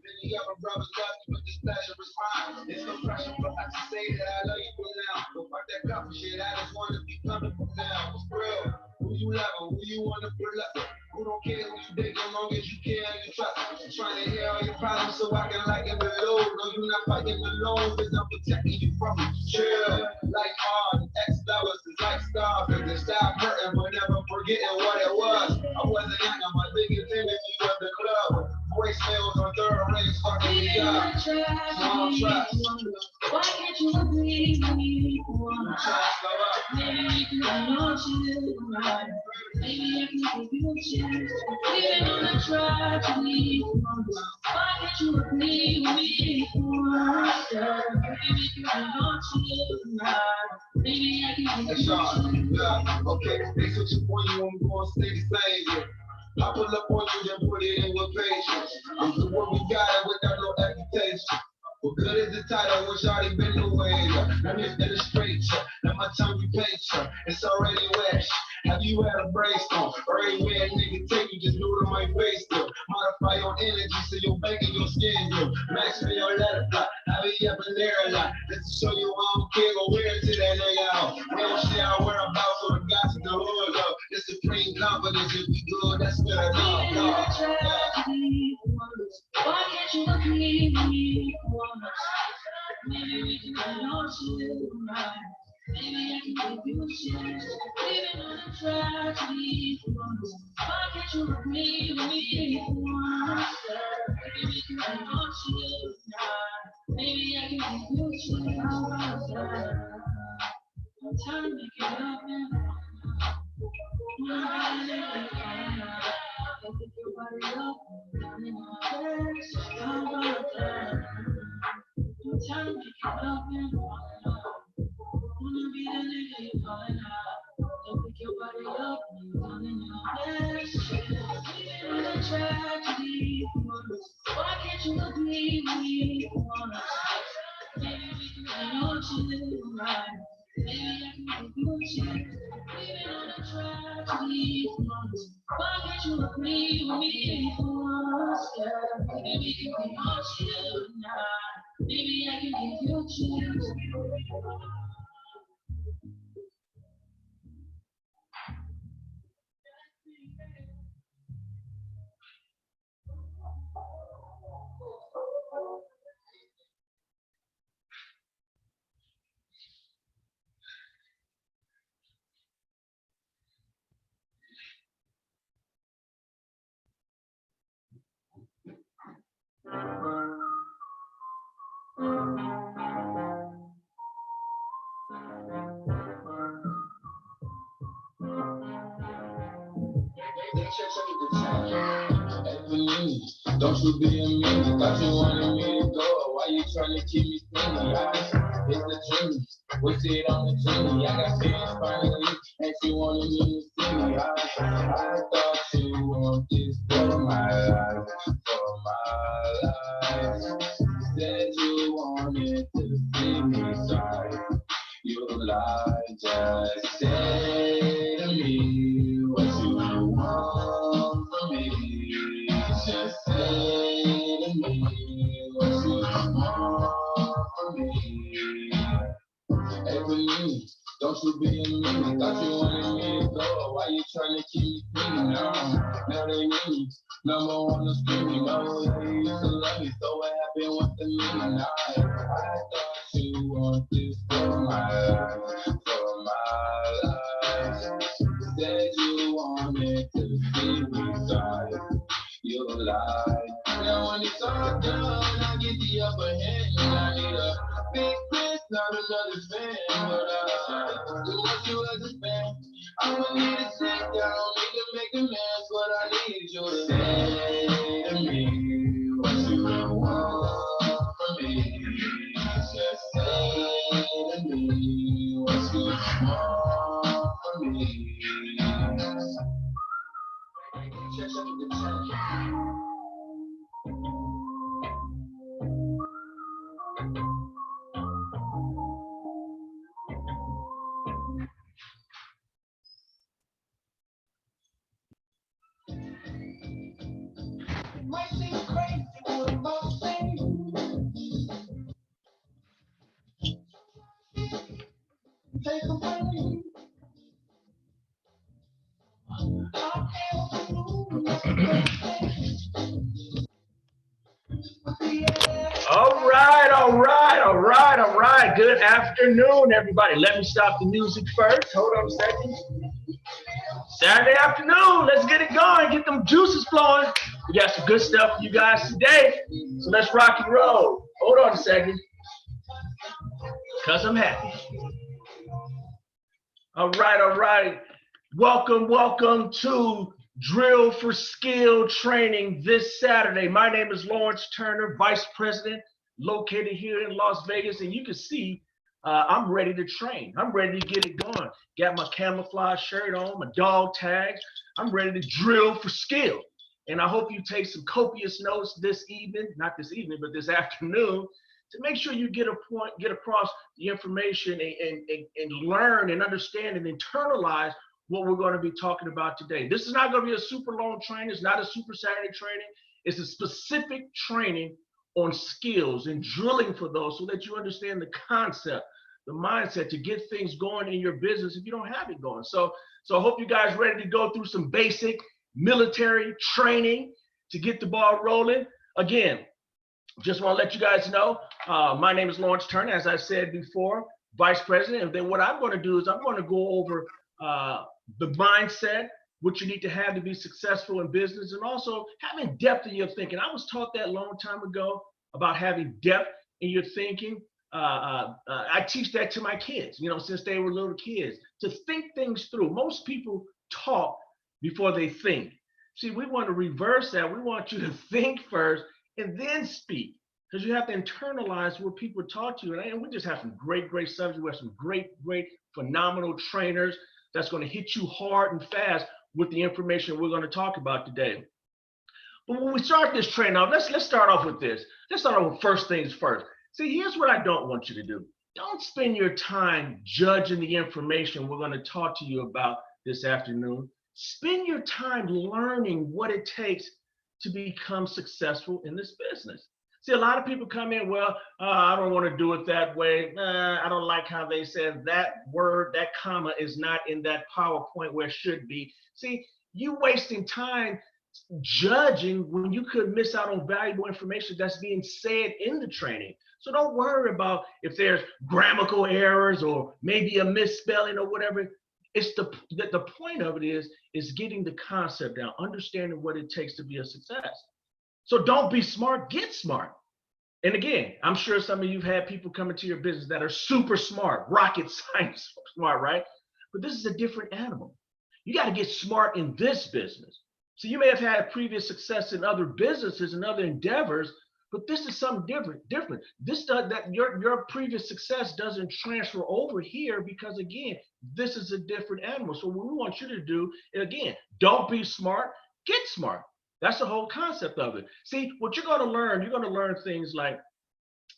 Many other brothers love you, but this pleasure is mine. It's no pressure for us to say that I love you for now. But fuck that couple shit, I just wanna be comfortable now. It's real. Who you love or who you wanna pull up? Who don't care who you date as long as you care and you trust. I'm trying to hear all your problems so I can lighten the load. No, you're not fighting alone, cause I'm protecting you from it. Chill, like hard, ex-lovers is like starving. They stop hurting but never forgetting what it was. I wasn't young, my biggest enemy was the club. Voicemails on third rings, fucking me up. Small trust. Why can't you believe me? Maybe we can want you right. Maybe I can give you a chance. Even on the tragedy. Why can't you believe me? Maybe we can want you right. Maybe I can give you a chance. Yeah, okay, they switch up on you, I'm gonna stay the same. Yeah. I pull up on you, then put it in with patience. I'm good what we got it without no expectation. What good is the title? Wish I'd been away. Let me illustrate ya. Let my tongue be patient. It's already wet. Have you had a brainstorm? Or anywhere a nigga take you, just noodle my face still. Modify your energy so your bank and your skin do. Max me your letter fly. Have it up in there a lot. Just to show you I don't care. Go wear it to that nigga out. We don't share our whereabouts or the gossip the hood up. The supreme confidence. If we good, that's good enough. Why can't you believe me? Maybe we can want you right. Maybe I can give you a chance. Living on a tragedy. Why can't you believe me? Maybe we can want you right. Maybe I can give you a chance. I'm trying to make it up now. Don't pick your body up. I'm in my best. I'm trying to make it up now. Wanna be the nigga you're calling out. Don't pick your body up when you're down in your best. Living on a tragedy. Why can't you believe me? Maybe we can want you right. Maybe I can give you a chance. Living on a tragedy. Why can't you believe me? Maybe we can want you now. Maybe I can give you a chance. Don't you be a meanie, thought you wanted me to go. Why you trying to keep me skinny? It's the dream, what's it on the genie? I got fans finally, and she wanted me to see me. I thought you want this for my life, for my life. Said you wanted to see me sorry. You lied, just say to me what you want from me. Just say to me what you want from me. Hey, for me, don't you be a meanie. Thought you wanted me to go. Why you trying to keep me skinny now? Now they need me. Number one, the screaming. No, they used to love me. So what happened with the meaning? I thought you want this for my life, for my life. Said you wanted to see me sorry. You lied. Now when it's all done, I get the upper hand. And I need a big fist, not another fan. But I do want you as a fan. I'ma need to sit down, need to make amends. But I need you to say to me what you want from me. Just say to me what you want from me. Check the chat. Might seem crazy, but most all right. Good afternoon, everybody. Let me stop the music first. Hold on a second. Saturday afternoon. Let's get it going. Get them juices flowing. We got some good stuff for you guys today. So let's rock and roll. Hold on a second. Because I'm happy. All right, all right. Welcome to Drill for Skill Training this Saturday. My name is Lawrence Turner, Vice President, located here in Las Vegas. And you can see I'm ready to train. I'm ready to get it going. Got my camouflage shirt on, my dog tags. I'm ready to drill for skill. And I hope you take some copious notes this evening, not this evening, but this afternoon, to make sure you get across the information and learn and understand and internalize what we're going to be talking about today. This is not going to be a super long training. It's not a super Saturday training. It's a specific training on skills and drilling for those so that you understand the concept, the mindset to get things going in your business if you don't have it going. So I hope you guys ready to go through some basic military training to get the ball rolling. Again, just want to let you guys know, my name is Lawrence Turner, as I said before, Vice President. And then what I'm going to do is I'm going to go over the mindset, what you need to have to be successful in business, and also having depth in your thinking. I was taught that a long time ago about having depth in your thinking. I teach that to my kids, since they were little kids, to think things through. Most people talk before they think. See, we want to reverse that. We want you to think first and then speak, because you have to internalize what people talk to you. And we just have some great subjects. We have some great, phenomenal trainers that's going to hit you hard and fast with the information we're going to talk about today. But when we start this training off, let's start off with this. Let's start off with first things first. See, here's what I don't want you to do. Don't spend your time judging the information we're going to talk to you about this afternoon. Spend your time learning what it takes to become successful in this business. See, a lot of people come in, well, I don't want to do it that way. I don't like how they said that word, that comma is not in that PowerPoint where it should be. See, you wasting time judging when you could miss out on valuable information that's being said in the training. So don't worry about if there's grammatical errors or maybe a misspelling or whatever. It's the point of it is getting the concept down, understanding what it takes to be a success. So don't be smart, get smart. And again, I'm sure some of you've had people come into your business that are super smart, rocket science smart, right? But this is a different animal. You got to get smart in this business. So you may have had previous success in other businesses and other endeavors, but this is something different. This does that your previous success doesn't transfer over here because again, this is a different animal. So what we want you to do, again, don't be smart, get smart. That's the whole concept of it. See, what you're going to learn things like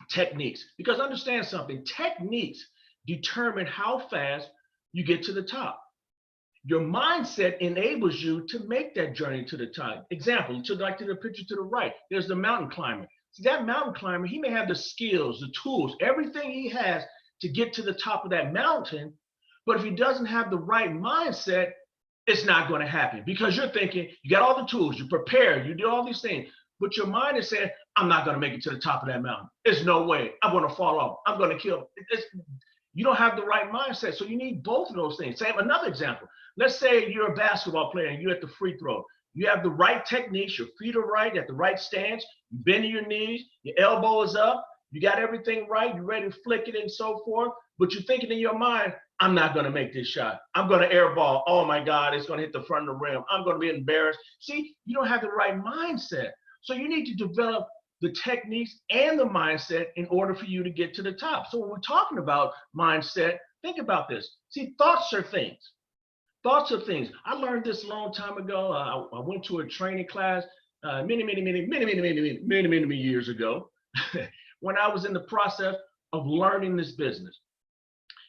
techniques, because understand something, techniques determine how fast you get to the top. Your mindset enables you to make that journey to the top. Example, to the picture to the right, there's the mountain climber. See, that mountain climber, he may have the skills, the tools, everything he has to get to the top of that mountain, but if he doesn't have the right mindset, it's not going to happen because you're thinking, you got all the tools, you're prepared, you do all these things, but your mind is saying, I'm not going to make it to the top of that mountain. There's no way. I'm going to fall off. I'm going to kill. You don't have the right mindset. So you need both of those things. Same, another example. Let's say you're a basketball player and you're at the free throw. You have the right techniques, your feet are right, at the right stance, you bend your knees, your elbow is up, you got everything right, you're ready to flick it and so forth, but you're thinking in your mind, I'm not going to make this shot. I'm going to airball. Oh my God, it's going to hit the front of the rim. I'm going to be embarrassed. See, you don't have the right mindset. So you need to develop the techniques and the mindset in order for you to get to the top. So when we're talking about mindset, think about this. See, thoughts are things. Thoughts are things. I learned this a long time ago. I went to a training class many years ago when I was in the process of learning this business.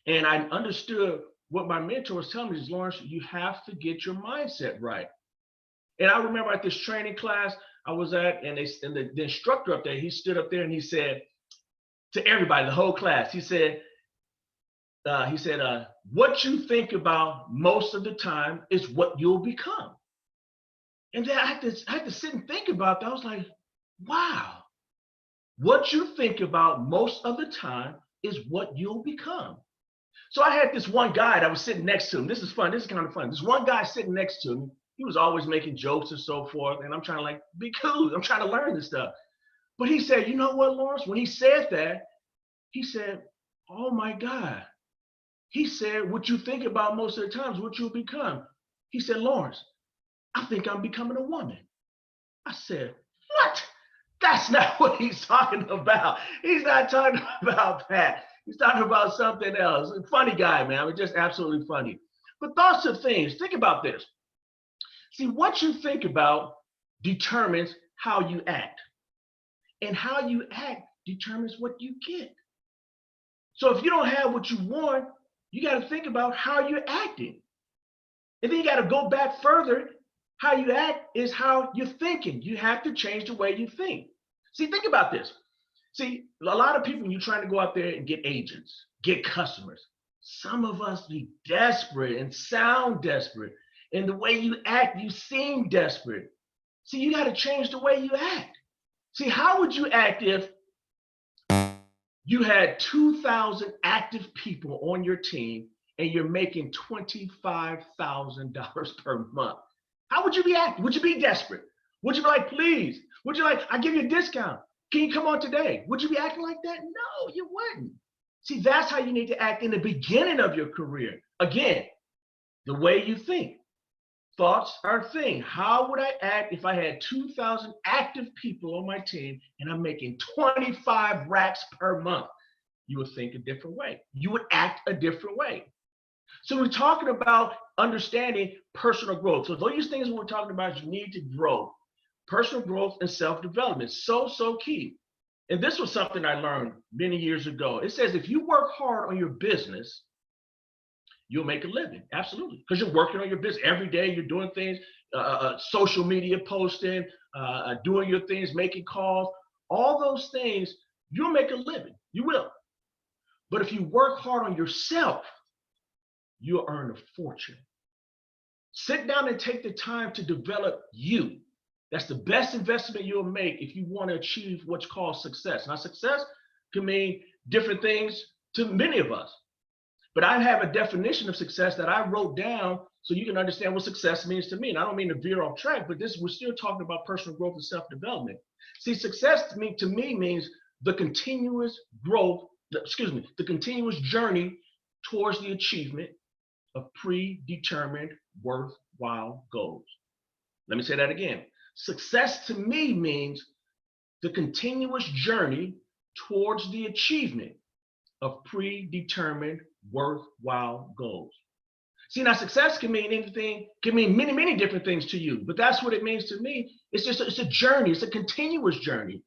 And I understood what my mentor was telling me is, Lawrence, you have to get your mindset right. And I remember at this training class I was at, and the instructor up there, he stood up there and he said to everybody, the whole class, he said, what you think about most of the time is what you'll become. And then I had to sit and think about that. I was like, wow, What you think about most of the time is what you'll become. So I had this one guy that was sitting next to him. This is fun. This is kind of fun. This one guy sitting next to me, he was always making jokes and so forth. And I'm trying to like be cool. I'm trying to learn this stuff. But he said, you know what, Lawrence? When he said that, he said, oh my God. He said, what you think about most of the times, what you'll become. He said, Lawrence, I think I'm becoming a woman. I said, what? That's not what he's talking about. He's not talking about that. He's talking about something else. Funny guy, man. I mean, just absolutely funny. But thoughts of things. Think about this. See, what you think about determines how you act. And how you act determines what you get. So if you don't have what you want, you got to think about how you're acting. And then you got to go back further. How you act is how you're thinking. You have to change the way you think. See, think about this. See, a lot of people, when you're trying to go out there and get agents, get customers, some of us be desperate and sound desperate. And the way you act, you seem desperate. See, you got to change the way you act. See, how would you act if you had 2,000 active people on your team and you're making $25,000 per month? How would you be acting? Would you be desperate? Would you be like, please? Would you like, I give you a discount. Can you come on today? Would you be acting like that? No, you wouldn't. See, that's how you need to act in the beginning of your career. Again, the way you think. Thoughts are a thing. How would I act if I had 2,000 active people on my team and I'm making 25 racks per month? You would think a different way. You would act a different way. So we're talking about understanding personal growth. So these things we're talking about is you need to grow. Personal growth and self-development, so key. And this was something I learned many years ago. It says if you work hard on your business, you'll make a living. Absolutely. Because you're working on your business every day. You're doing things, social media posting, doing your things, making calls, all those things, you'll make a living. You will. But if you work hard on yourself, you'll earn a fortune. Sit down and take the time to develop you. That's the best investment you'll make if you want to achieve what's called success. Now, success can mean different things to many of us. But I have a definition of success that I wrote down so you can understand what success means to me. And I don't mean to veer off track, but we're still talking about personal growth and self-development. See, success to me means the continuous growth, the continuous journey towards the achievement of predetermined worthwhile goals. Let me say that again. Success to me means the continuous journey towards the achievement of predetermined worthwhile goals. See, now success can mean anything, can mean many different things to you, but that's what it means to me. It's a journey. It's a continuous journey.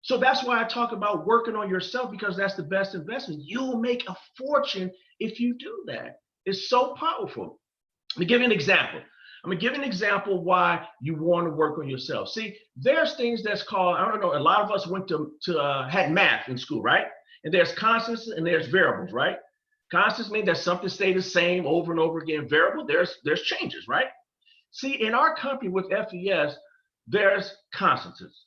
So that's why I talk about working on yourself, because that's the best investment. You'll make a fortune if you do that. It's so powerful. Let me give you an example. I'm gonna give you an example why you want to work on yourself. See, there's things that's called, I don't know, a lot of us went had math in school, right? And there's constants and there's variables, right? Constants mean that something stays the same over and over again. Variable, there's changes, right? See, in our company with FES, there's constants.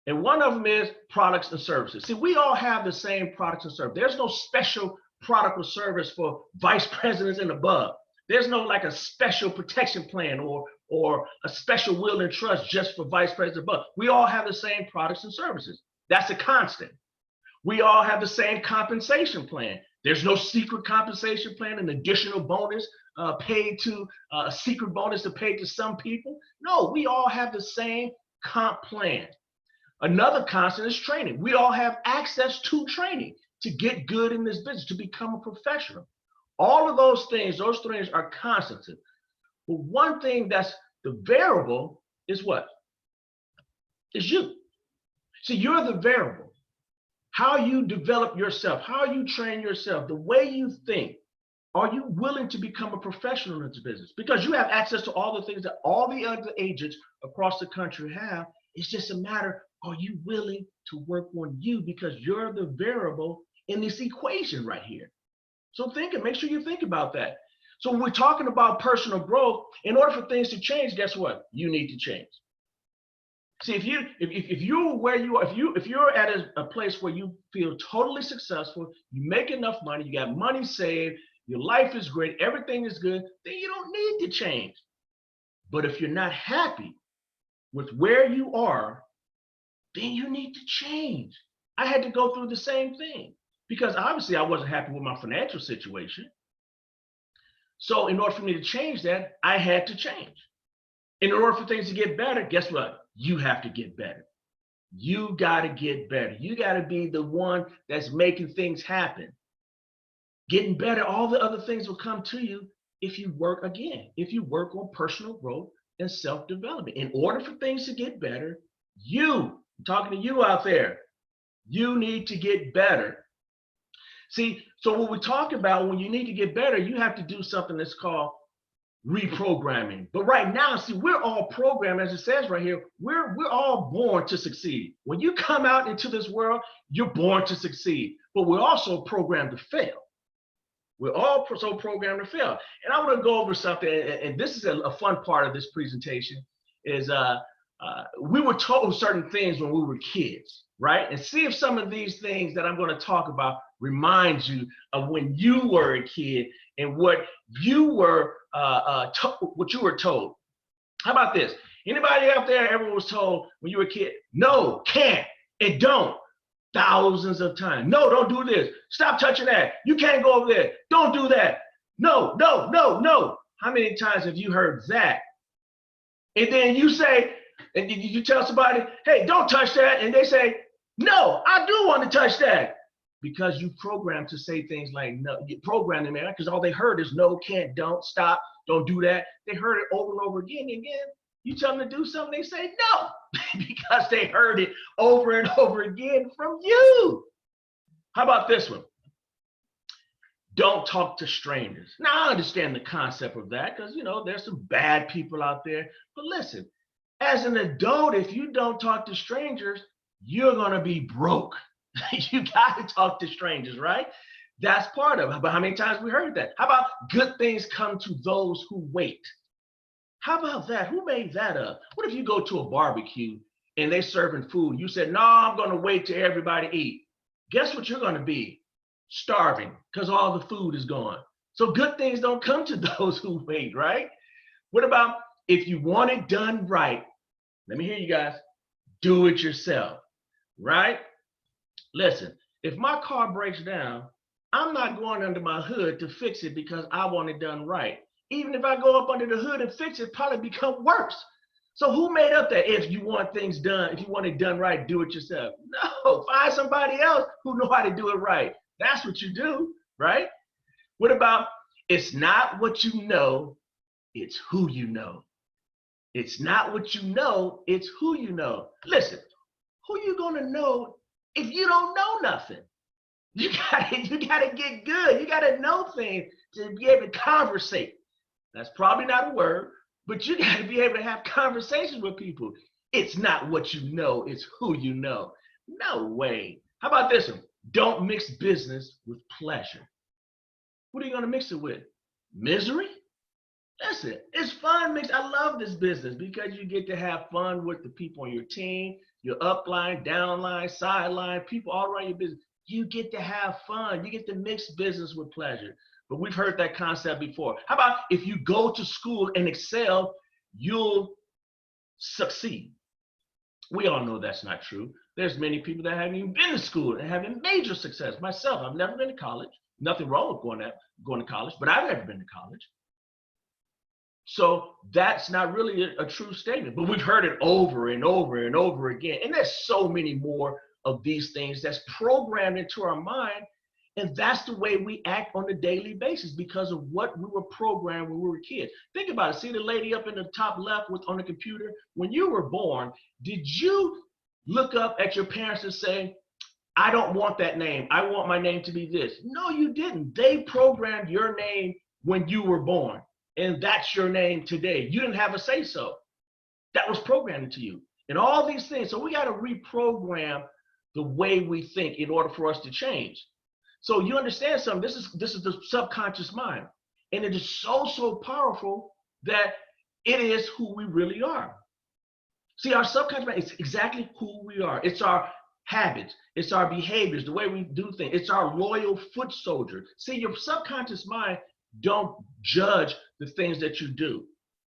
And one of them is products and services. See, we all have the same products and services. There's no special product or service for vice presidents and above. There's no like a special protection plan or a special will and trust just for vice president above. We all have the same products and services. That's a constant. We all have the same compensation plan. There's no secret compensation plan, an additional bonus paid to a secret bonus to pay to some people. No, we all have the same comp plan. Another constant is training. We all have access to training to get good in this business, to become a professional. All of those things are constants. But one thing that's the variable is what? Is you. See, you're the variable. How you develop yourself, how you train yourself, the way you think. Are you willing to become a professional in this business? Because you have access to all the things that all the other agents across the country have. It's just a matter, are you willing to work on you? Because you're the variable in this equation right here. So make sure you think about that. So when we're talking about personal growth, in order for things to change, guess what? You need to change. See, if you're where you are, if you're at a place where you feel totally successful, you make enough money, you got money saved, your life is great, everything is good, then you don't need to change. But if you're not happy with where you are, then you need to change. I had to go through the same thing because obviously I wasn't happy with my financial situation. So in order for me to change that, I had to change. In order for things to get better, guess what? You have to get better. You got to get better. You got to be the one that's making things happen. Getting better, all the other things will come to you if you work if you work on personal growth and self-development. In order for things to get better, I'm talking to you out there, you need to get better. See, so when we talk about when you need to get better, you have to do something that's called reprogramming. But right now, see, we're all programmed, as it says right here, we're all born to succeed. When you come out into this world, you're born to succeed, but we're also programmed to fail. We're all so programmed to fail. And I want to go over something, and this is a fun part of this presentation, is we were told certain things when we were kids, right? And see if some of these things that I'm going to talk about remind you of when you were a kid and what you were told. How about this? Anybody out there ever was told when you were a kid, no, can't, and don't? Thousands of times. No, don't do this. Stop touching that. You can't go over there. Don't do that. No, no, no, no. How many times have you heard that? And then you say, and you tell somebody, hey, don't touch that. And they say, no, I do want to touch that. Because you programmed to say things like no, you programmed them, because all they heard is no, can't, don't, stop, don't do that. They heard it over and over again and again. You tell them to do something, they say no, because they heard it over and over again from you. How about this one? Don't talk to strangers. Now, I understand the concept of that because, there's some bad people out there. But listen, as an adult, if you don't talk to strangers, you're going to be broke. You got to talk to strangers, right? That's part of it. But how many times we heard that? How about good things come to those who wait? How about that? Who made that up? What if you go to a barbecue and they serving food? You said, no, I'm going to wait till everybody eat. Guess what you're going to be? Starving because all the food is gone. So good things don't come to those who wait, right? What about if you want it done right? Let me hear you guys. Do it yourself, right? Listen, if my car breaks down, I'm not going under my hood to fix it because I want it done right. Even if I go up under the hood and fix it, probably become worse. So who made up that if you want things done, if you want it done right, do it yourself? No, find somebody else who know how to do it right. That's what you do, right? What about it's not what you know, it's who you know. It's not what you know, it's who you know. Listen, who you gonna know if you don't know nothing? You gotta get good. You gotta know things to be able to conversate. That's probably not a word, but you got to be able to have conversations with people. It's not what you know, it's who you know. No way. How about this one? Don't mix business with pleasure. What are you going to mix it with? Misery? Listen, it's fun mix. I love this business because you get to have fun with the people on your team, your upline, downline, sideline, people all around your business. You get to have fun. You get to mix business with pleasure. But we've heard that concept before. How about if you go to school and excel, you'll succeed? We all know that's not true. There's many people that haven't even been to school and having major success. Myself, I've never been to college. Nothing wrong with going to college, but I've never been to college. So that's not really a true statement, but we've heard it over and over and over again. And there's so many more of these things that's programmed into our mind. And that's the way we act on a daily basis because of what we were programmed when we were kids. Think about it. See the lady up in the top left on the computer? When you were born, did you look up at your parents and say, I don't want that name. I want my name to be this? No, you didn't. They programmed your name when you were born. And that's your name today. You didn't have a say so. That was programmed into you. And all these things. So we got to reprogram the way we think in order for us to change. So you understand something, this is the subconscious mind. And it is so powerful that it is who we really are. See, our subconscious mind is exactly who we are. It's our habits, it's our behaviors, the way we do things. It's our loyal foot soldier. See, your subconscious mind don't judge the things that you do.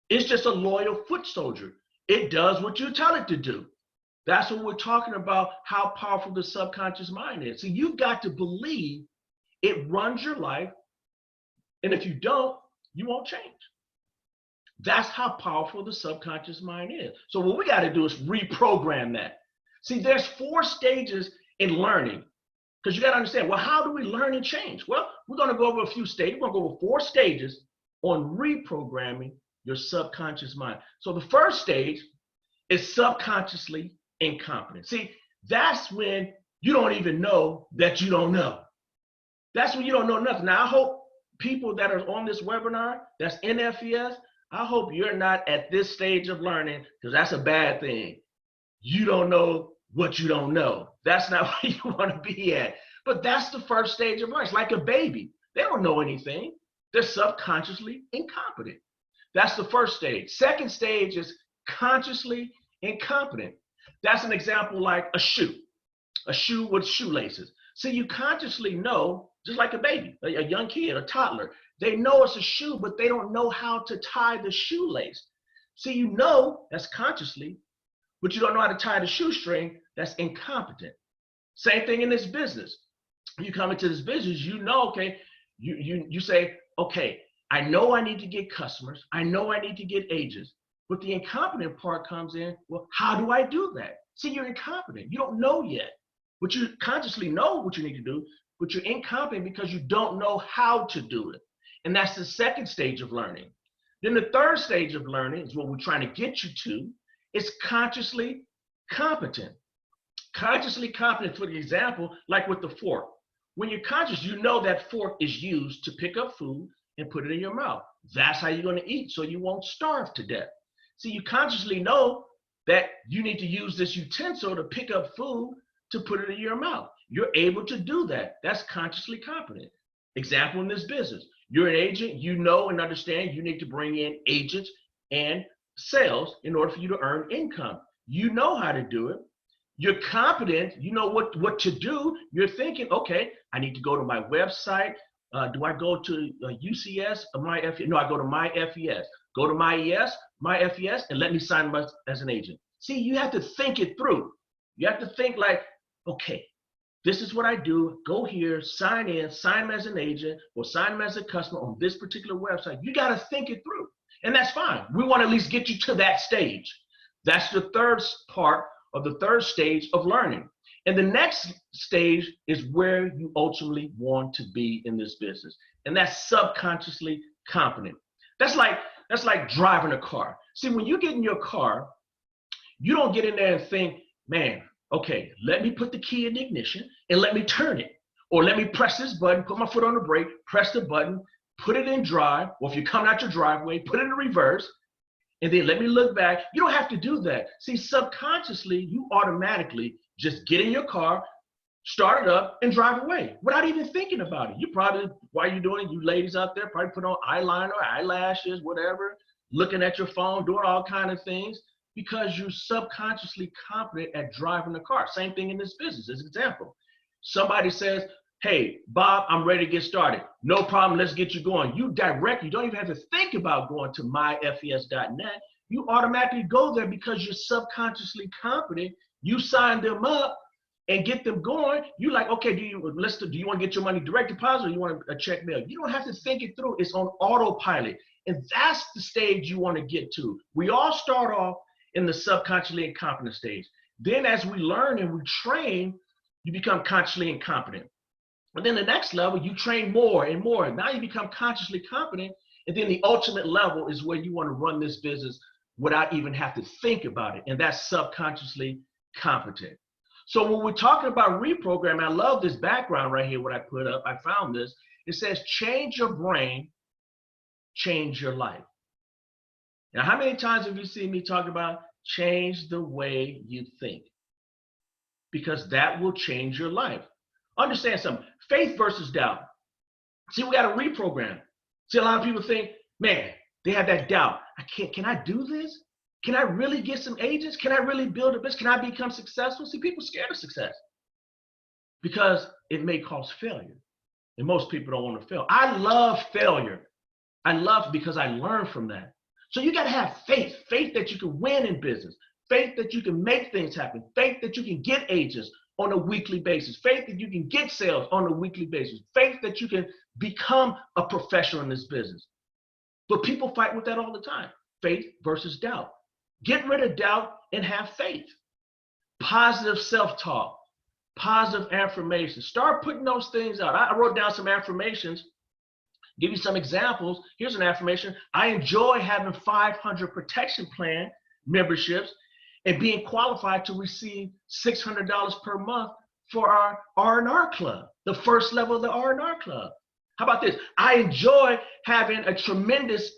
It's just a loyal foot soldier. It does what you tell it to do. That's what we're talking about, how powerful the subconscious mind is. So you've got to believe it runs your life. And if you don't, you won't change. That's how powerful the subconscious mind is. So what we got to do is reprogram that. See, there's 4 stages in learning, because you got to understand, well, how do we learn and change? Well, we're going to go over a few stages. We're going to go over 4 stages on reprogramming your subconscious mind. So the first stage is subconsciously incompetent. See, that's when you don't even know that you don't know. That's when you don't know nothing. Now, I hope people that are on this webinar, that's in FES, I hope you're not at this stage of learning, because that's a bad thing. You don't know what you don't know. That's not where you want to be at. But that's the first stage of learning. It's like a baby. They don't know anything. They're subconsciously incompetent. That's the first stage. Second stage is consciously incompetent. That's an example like a shoe with shoelaces. So you consciously know, just like a baby, a young kid, a toddler, they know it's a shoe, but they don't know how to tie the shoelace. See, you know that's consciously, but you don't know how to tie the shoestring. That's incompetent. Same thing in this business. You come into this business, you know, okay, you say, okay, I know I need to get customers. I know I need to get agents. But the incompetent part comes in, well, how do I do that? See, you're incompetent. You don't know yet. But you consciously know what you need to do, but you're incompetent because you don't know how to do it. And that's the second stage of learning. Then the third stage of learning is what we're trying to get you to. It's consciously competent. Consciously competent, for example, like with the fork. When you're conscious, you know that fork is used to pick up food and put it in your mouth. That's how you're going to eat, so you won't starve to death. See, you consciously know that you need to use this utensil to pick up food to put it in your mouth. You're able to do that. That's consciously competent. Example in this business. You're an agent, you know and understand you need to bring in agents and sales in order for you to earn income. You know how to do it. You're competent, you know what to do. You're thinking, okay, I need to go to my website. Do I go to UCS or MyFES? No, I go to MyFES. Go to MyFES, and let me sign up as an agent. See, you have to think it through. You have to think like, okay, this is what I do. Go here, sign in, sign as an agent, or sign as a customer on this particular website. You got to think it through. And that's fine. We want to at least get you to that stage. That's the third part of the third stage of learning. And the next stage is where you ultimately want to be in this business. And that's subconsciously competent. That's like driving a car. See, when you get in your car, you don't get in there and think, man, okay, let me put the key in the ignition and let me turn it. Or let me press this button, put my foot on the brake, press the button, put it in drive, or if you're coming out your driveway, put it in reverse, and then let me look back. You don't have to do that. See, subconsciously, you automatically just get in your car, start it up, and drive away without even thinking about it. You probably, while you're doing it, you ladies out there probably put on eyeliner, eyelashes, whatever, looking at your phone, doing all kinds of things, because you're subconsciously competent at driving the car. Same thing in this business, as an example. Somebody says, hey, Bob, I'm ready to get started. No problem, let's get you going. You don't even have to think about going to myfes.net. You automatically go there because you're subconsciously competent. You sign them up and get them going. You like, okay, do you want to get your money direct deposit or you want a check mail? You don't have to think it through. It's on autopilot. And that's the stage you want to get to. We all start off in the subconsciously incompetent stage. Then as we learn and we train, you become consciously incompetent. And then the next level, you train more and more. Now you become consciously competent. And then the ultimate level is where you want to run this business without even have to think about it. And that's subconsciously competent. So when we're talking about reprogramming, I love this background right here, what I put up. I found this. It says, change your brain, change your life. Now, how many times have you seen me talk about change the way you think? Because that will change your life. Understand something, faith versus doubt. See, we got to reprogram. See, a lot of people think, man, they have that doubt. Can I do this? Can I really get some agents? Can I really build a business? Can I become successful? See, people are scared of success because it may cause failure. And most people don't want to fail. I love failure. I love it because I learned from that. So you got to have faith, faith that you can win in business, faith that you can make things happen, faith that you can get agents on a weekly basis, faith that you can get sales on a weekly basis, faith that you can become a professional in this business. But people fight with that all the time. Faith versus doubt. Get rid of doubt and have faith. Positive self-talk, positive affirmations. Start putting those things out. I wrote down some affirmations. Give you some examples. Here's an affirmation. I enjoy having 500 protection plan memberships and being qualified to receive $600 per month for our R&R club, the first level of the R&R club. How about this? I enjoy having a tremendous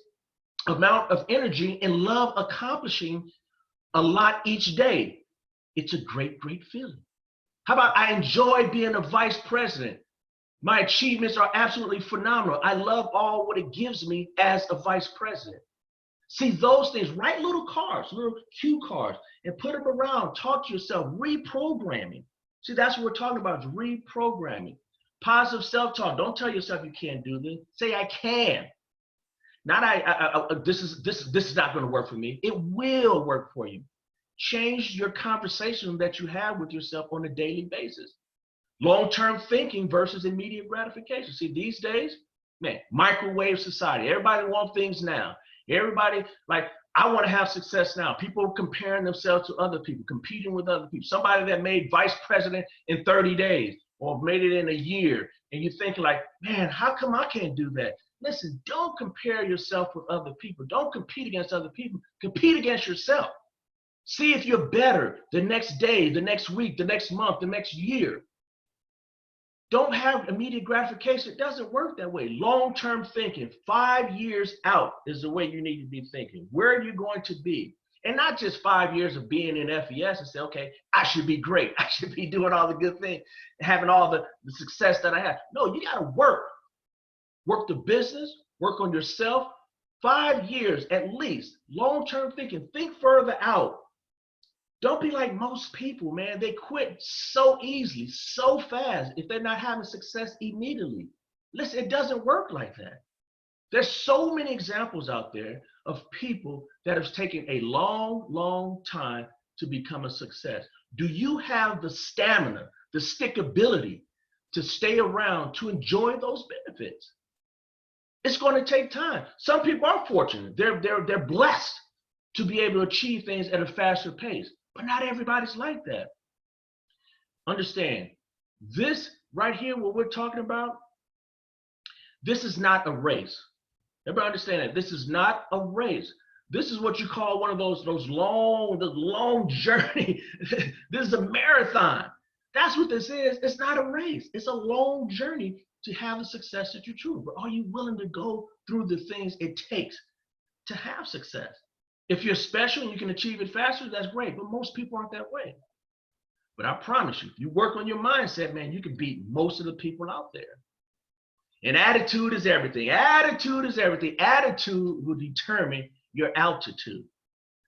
amount of energy and love accomplishing a lot each day. It's a great, great feeling. How about I enjoy being a vice president? My achievements are absolutely phenomenal. I love all what it gives me as a vice president. See those things, write little cards, little cue cards, and put them around. Talk to yourself, reprogramming. See, that's what we're talking about, is reprogramming. Positive self-talk. Don't tell yourself you can't do this. Say I can. Not this is not going to work for me. It will work for you. Change your conversation that you have with yourself on a daily basis. Long-term thinking versus immediate gratification. See, these days, man, microwave society. Everybody wants things now. Everybody, like, I want to have success now. People comparing themselves to other people, competing with other people. Somebody that made vice president in 30 days or made it in a year. And you're thinking like, man, how come I can't do that? Listen, don't compare yourself with other people. Don't compete against other people. Compete against yourself. See if you're better the next day, the next week, the next month, the next year. Don't have immediate gratification. It doesn't work that way. Long-term thinking, 5 years out is the way you need to be thinking. Where are you going to be? And not just 5 years of being in FES and say, okay, I should be great. I should be doing all the good things, having all the success that I have. No, you got to work. Work the business, work on yourself. 5 years at least. Long-term thinking. Think further out. Don't be like most people, man. They quit so easily, so fast if they're not having success immediately. Listen, it doesn't work like that. There's so many examples out there of people that have taken a long, long time to become a success. Do you have the stamina, the stickability to stay around to enjoy those benefits? It's going to take time. Some people are fortunate. They're blessed to be able to achieve things at a faster pace. But not everybody's like that. Understand, this right here, what we're talking about, this is not a race. Everybody understand that? This is not a race. This is what you call one of those long journey. This is a marathon. That's what this is. It's not a race. It's a long journey to have the success that you choose. But are you willing to go through the things it takes to have success? If you're special and you can achieve it faster, that's great. But most people aren't that way. But I promise you, if you work on your mindset, man, you can beat most of the people out there. And attitude is everything. Attitude is everything. Attitude will determine your altitude.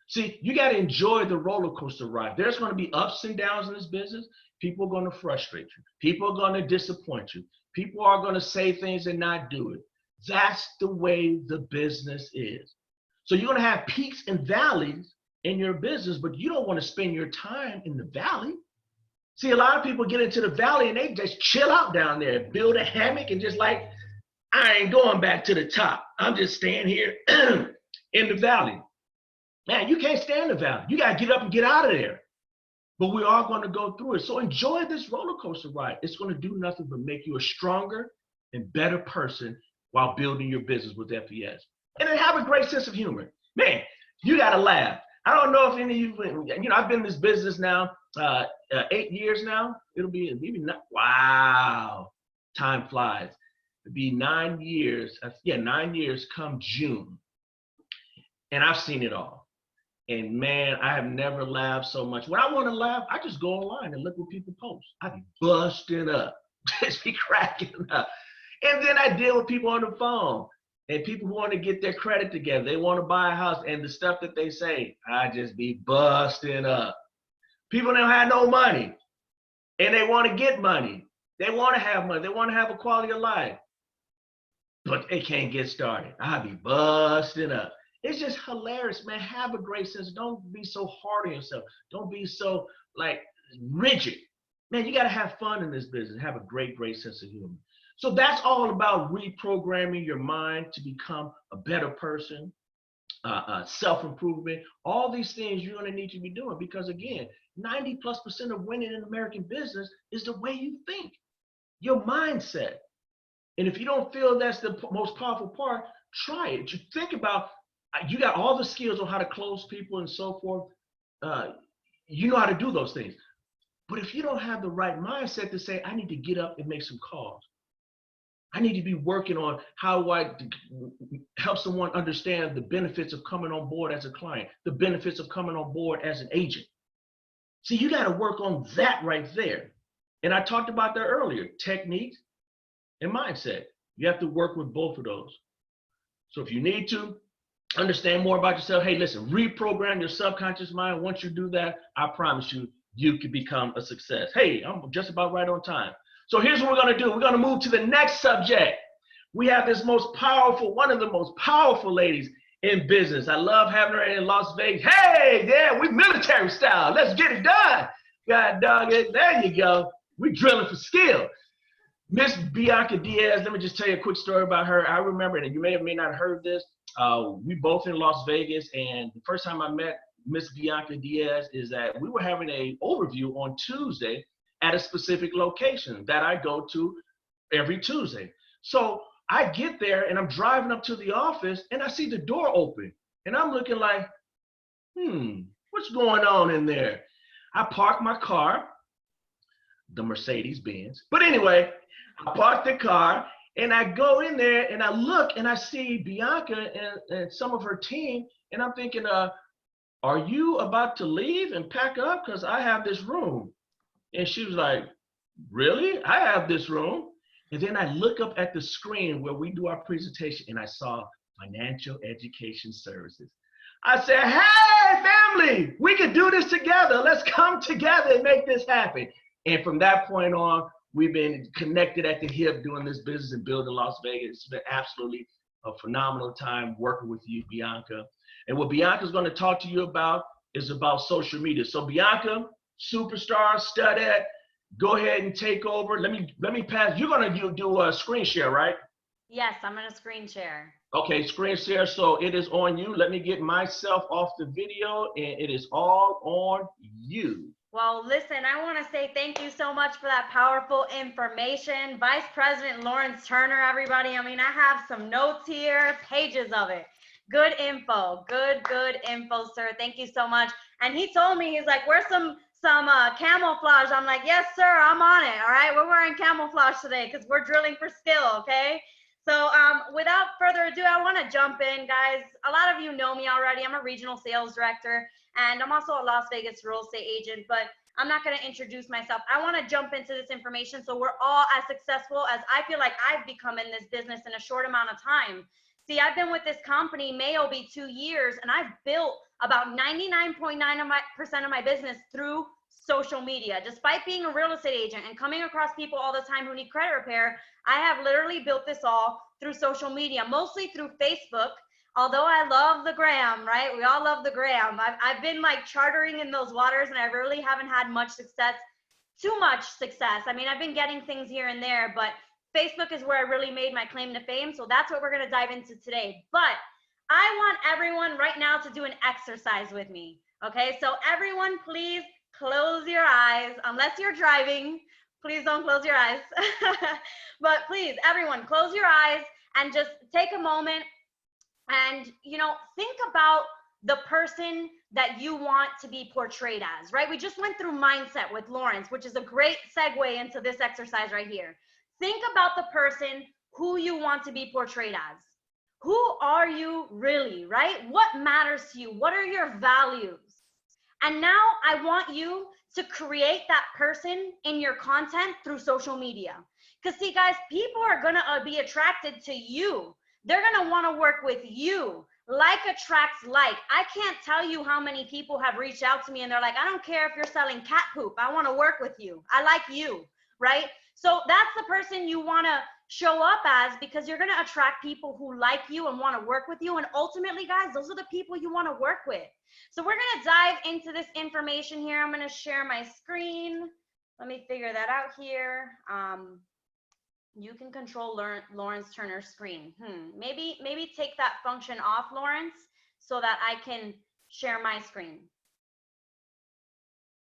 See, you got to enjoy the roller coaster ride. There's going to be ups and downs in this business. People are going to frustrate you. People are going to disappoint you. People are going to say things and not do it. That's the way the business is. So you're going to have peaks and valleys in your business, but you don't want to spend your time in the valley. See, a lot of people get into the valley and they just chill out down there, build a hammock and just like, I ain't going back to the top. I'm just staying here in the valley. Man, you can't stay in the valley. You got to get up and get out of there. But we are going to go through it. So enjoy this roller coaster ride. It's going to do nothing but make you a stronger and better person while building your business with FES. And then have a great sense of humor. Man, you got to laugh. I don't know if any of you, I've been in this business now 8 years now. It'll be maybe not. Wow, time flies. It'll be 9 years. 9 years come June. And I've seen it all. And man, I have never laughed so much. When I want to laugh, I just go online and look what people post. I be busting up, just be cracking up. And then I deal with people on the phone. And people who want to get their credit together, they want to buy a house, and the stuff that they say, I just be busting up. People don't have no money, and they want to get money. They want to have money. They want to have a quality of life, but they can't get started. I be busting up. It's just hilarious, man. Have a great sense. Don't be so hard on yourself. Don't be so like rigid. Man, you got to have fun in this business. Have a great sense of humor. So that's all about reprogramming your mind to become a better person, self-improvement. All these things you're going to need to be doing because, again, 90+% of winning in American business is the way you think, your mindset. And if you don't feel that's the most powerful part, try it. You think about, you got all the skills on how to close people and so forth. You know how to do those things. But if you don't have the right mindset to say, I need to get up and make some calls. I need to be working on how I help someone understand the benefits of coming on board as a client, the benefits of coming on board as an agent. See, you got to work on that right there. And I talked about that earlier, techniques and mindset. You have to work with both of those. So if you need to understand more about yourself, hey, listen, reprogram your subconscious mind. Once you do that, I promise you, you can become a success. Hey, I'm just about right on time. So here's what we're going to do. We're going to move to the next subject. We have this most powerful, one of the most powerful ladies in business. I love having her in Las Vegas. Hey, yeah, we military style. Let's get it done. God dog it. There you go. We're drilling for skill. Miss Bianca Diaz, let me just tell you a quick story about her. I remember, and you may or may not have heard this, we both in Las Vegas, and the first time I met Miss Bianca Diaz is that we were having an overview on Tuesday at a specific location that I go to every Tuesday. So I get there and I'm driving up to the office and I see the door open and I'm looking like, what's going on in there? I park my car, the Mercedes-Benz. But anyway, I park the car and I go in there and I look and I see Bianca and some of her team and I'm thinking, are you about to leave and pack up? Because I have this room. And she was like, really? I have this room. And then I look up at the screen where we do our presentation and I saw Financial Education Services. I said, hey, family, we can do this together. Let's come together and make this happen. And from that point on, we've been connected at the hip doing this business and building Las Vegas. It's been absolutely a phenomenal time working with you, Bianca. And what Bianca's going to talk to you about is about social media. So Bianca, superstar, studette, go ahead and take over. Let me pass. You're going to do a screen share, right? Yes, I'm going to screen share. Okay, screen share. So it is on you. Let me get myself off the video, and it is all on you. Well, listen, I want to say thank you so much for that powerful information. Vice President Lawrence Turner, everybody. I mean, I have some notes here, pages of it. Good info, good info, sir. Thank you so much. And he told me, he's like, where's some camouflage? I'm like, yes, sir, I'm on it. All right, we're wearing camouflage today because we're drilling for skill, okay? So without further ado, I want to jump in, guys. A lot of you know me already. I'm a regional sales director, and I'm also a Las Vegas real estate agent, but I'm not going to introduce myself. I want to jump into this information so we're all as successful as I feel like I've become in this business in a short amount of time. See, I've been with this company, May will be 2 years, and I've built about 99.9% of my business through social media. Despite being a real estate agent and coming across people all the time who need credit repair, I have literally built this all through social media, mostly through Facebook. Although I love the gram, right? We all love the gram. I've been like chartering in those waters and I really haven't had much success, too much success. I mean, I've been getting things here and there, but Facebook is where I really made my claim to fame. So that's what we're going to dive into today. But I want everyone right now to do an exercise with me. Okay, so everyone, please close your eyes. Unless you're driving, please don't close your eyes. But please, everyone, close your eyes and just take a moment and, you know, think about the person that you want to be portrayed as, right? We just went through mindset with Lawrence, which is a great segue into this exercise right here. Think about the person who you want to be portrayed as. Who are you really, right? What matters to you? What are your values? And now I want you to create that person in your content through social media. Because see, guys, people are going to be attracted to you They're going to want to work with you. Like attracts like. I can't tell you how many people have reached out to me and they're like, I don't care if you're selling cat poop. I want to work with you. I like you, right? So that's the person you want to show up as, because you're going to attract people who like you and want to work with you. And ultimately, guys, those are the people you want to work with. So we're going to dive into this information here. I'm going to share my screen. Let me figure that out here. You can control Lawrence Turner's screen. Maybe take that function off, Lawrence, so that I can share my screen.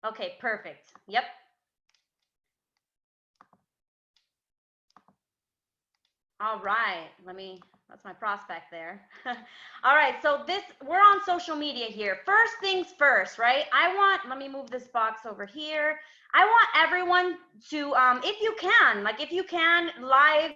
Okay, perfect. Yep. All right, that's my prospect there. All right, so we're on social media here. First things first, right? Let me move this box over here. I want everyone to, if you can, live,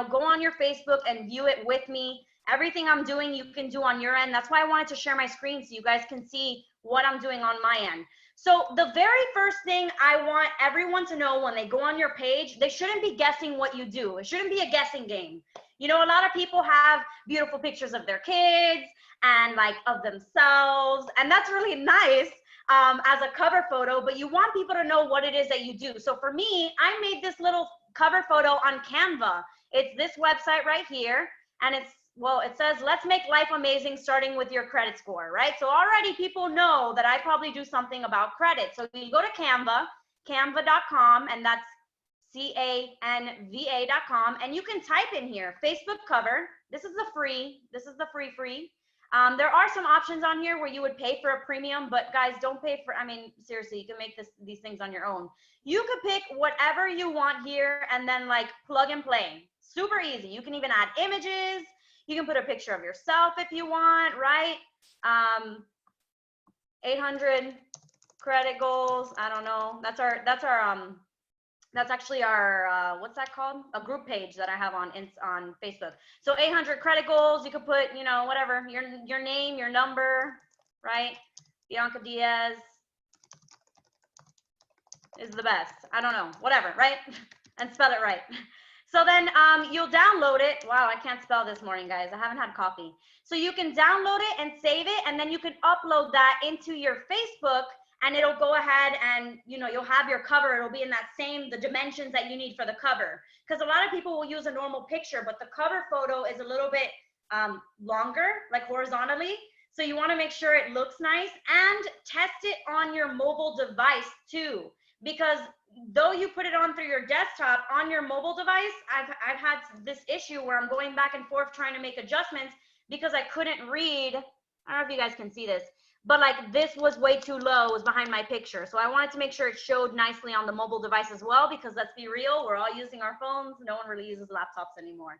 go on your Facebook and view it with me. Everything I'm doing, you can do on your end. That's why I wanted to share my screen so you guys can see what I'm doing on my end. So the very first thing I want everyone to know when they go on your page, they shouldn't be guessing what you do. It shouldn't be a guessing game. A lot of people have beautiful pictures of their kids and like of themselves, and that's really nice as a cover photo, but you want people to know what it is that you do. So for me, I made this little cover photo on Canva. It's this website right here, and it says, let's make life amazing starting with your credit score, right? So already people know that I probably do something about credit. So you go to Canva, canva.com, and that's canva.com, and you can type in here, Facebook cover. This is the free. There are some options on here where you would pay for a premium, but guys, don't pay for, seriously, you can make these things on your own. You could pick whatever you want here and then like plug and play. Super easy. You can even add images. You can put a picture of yourself if you want, right? 800 credit goals. I don't know. That's actually our, what's that called? A group page that I have on Facebook. So 800 credit goals. You could put, whatever, your name, your number, right? Bianca Diaz is the best. I don't know, whatever, right? And spell it right. So then you'll download it. Wow, I can't spell this morning, guys. I haven't had coffee. So you can download it and save it, and then you can upload that into your Facebook, and it'll go ahead and, you'll have your cover. It'll be in the dimensions that you need for the cover. Because a lot of people will use a normal picture, but the cover photo is a little bit longer, like horizontally. So you want to make sure it looks nice, and test it on your mobile device too. Because though you put it on through your desktop, on your mobile device, I've had this issue where I'm going back and forth trying to make adjustments because I couldn't read. I don't know if you guys can see this, but like this was way too low, it was behind my picture. So I wanted to make sure it showed nicely on the mobile device as well, because let's be real, we're all using our phones. No one really uses laptops anymore,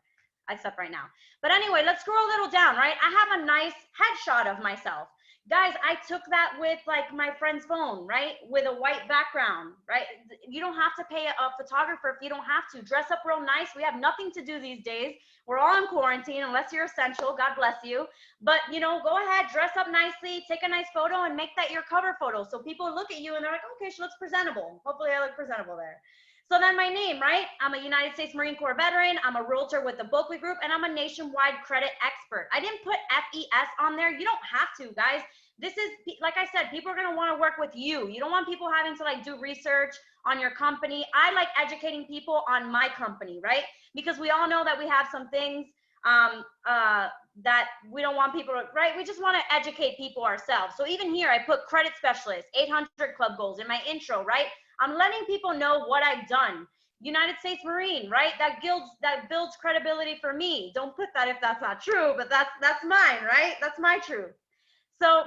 except right now. But anyway, let's scroll a little down, right? I have a nice headshot of myself. Guys, I took that with like my friend's phone, right? With a white background, right? You don't have to pay a photographer if you don't have to. Dress up real nice. We have nothing to do these days. We're all in quarantine unless you're essential. God bless you. But, go ahead, dress up nicely, take a nice photo and make that your cover photo. So people look at you and they're like, okay, she looks presentable. Hopefully I look presentable there. So then my name, right? I'm a United States Marine Corps veteran. I'm a realtor with the Bulkley Group, and I'm a nationwide credit expert. I didn't put FES on there. You don't have to, guys. This is, like I said, people are going to want to work with you. You don't want people having to like do research on your company. I like educating people on my company, right? Because we all know that we have some things that we don't want people to, right? We just want to educate people ourselves. So even here, I put credit specialist, 800 club goals in my intro, right? I'm letting people know what I've done. United States Marine, right? That builds credibility for me. Don't put that if that's not true, but that's mine, right? That's my truth. So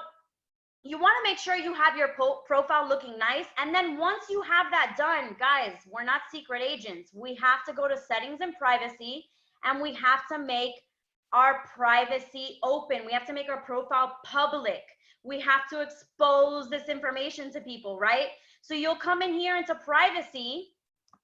you want to make sure you have your profile looking nice. And then once you have that done, guys, we're not secret agents. We have to go to settings and privacy, and we have to make our privacy open. We have to make our profile public. We have to expose this information to people, right? So you'll come in here into privacy,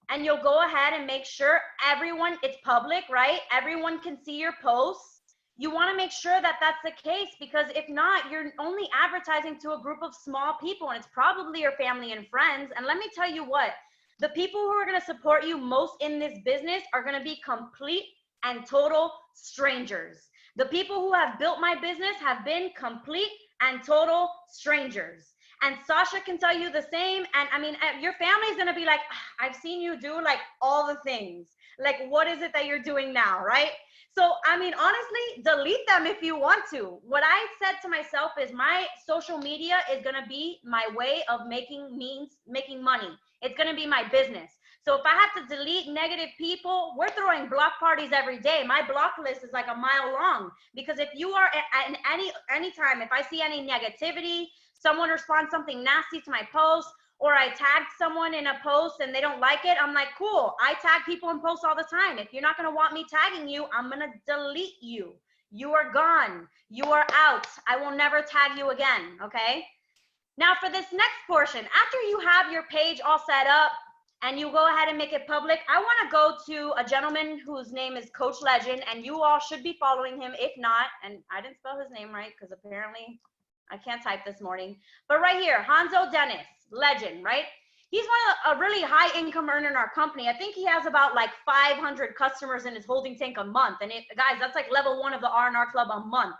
and you'll go ahead and make sure it's public, right? Everyone can see your posts. You want to make sure that that's the case, because if not, you're only advertising to a group of small people, and it's probably your family and friends. And let me tell you what, the people who are going to support you most in this business are going to be complete and total strangers. The people who have built my business have been complete and total strangers. And Sasha can tell you the same. And I mean, your family is going to be like, I've seen you do like all the things. Like, what is it that you're doing now, right? So, I mean, honestly, delete them if you want to. What I said to myself is my social media is going to be my way of making money. It's going to be my business. So if I have to delete negative people, we're throwing block parties every day. My block list is like a mile long, because if you are at any time, if I see any negativity, someone responds something nasty to my post, or I tagged someone in a post and they don't like it, I'm like, cool. I tag people in posts all the time. If you're not going to want me tagging you, I'm going to delete you. You are gone. You are out. I will never tag you again. Okay. Now for this next portion, after you have your page all set up and you go ahead and make it public, I want to go to a gentleman whose name is Coach Legend, and you all should be following him. If not, and I didn't spell his name right because apparently I can't type this morning, but right here, Hanzo Dennis, Legend, right? He's a really high income earner in our company. I think he has about like 500 customers in his holding tank a month. And guys, that's like level 1 of the R&R Club a month.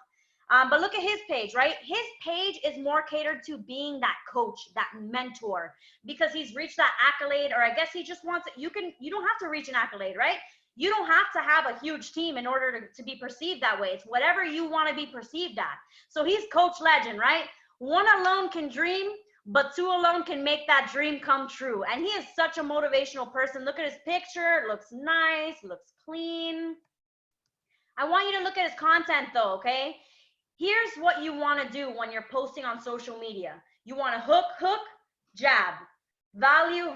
But look at his page, right? His page is more catered to being that coach, that mentor, because he's reached that accolade, or I guess he just wants it. You don't have to reach an accolade, right? You don't have to have a huge team in order to be perceived that way. It's whatever you want to be perceived at. So he's Coach Legend, right? One alone can dream, but two alone can make that dream come true. And he is such a motivational person. Look at his picture. It looks nice, looks clean. I want you to look at his content though, okay? Here's what you want to do when you're posting on social media. You want to hook, jab. Value,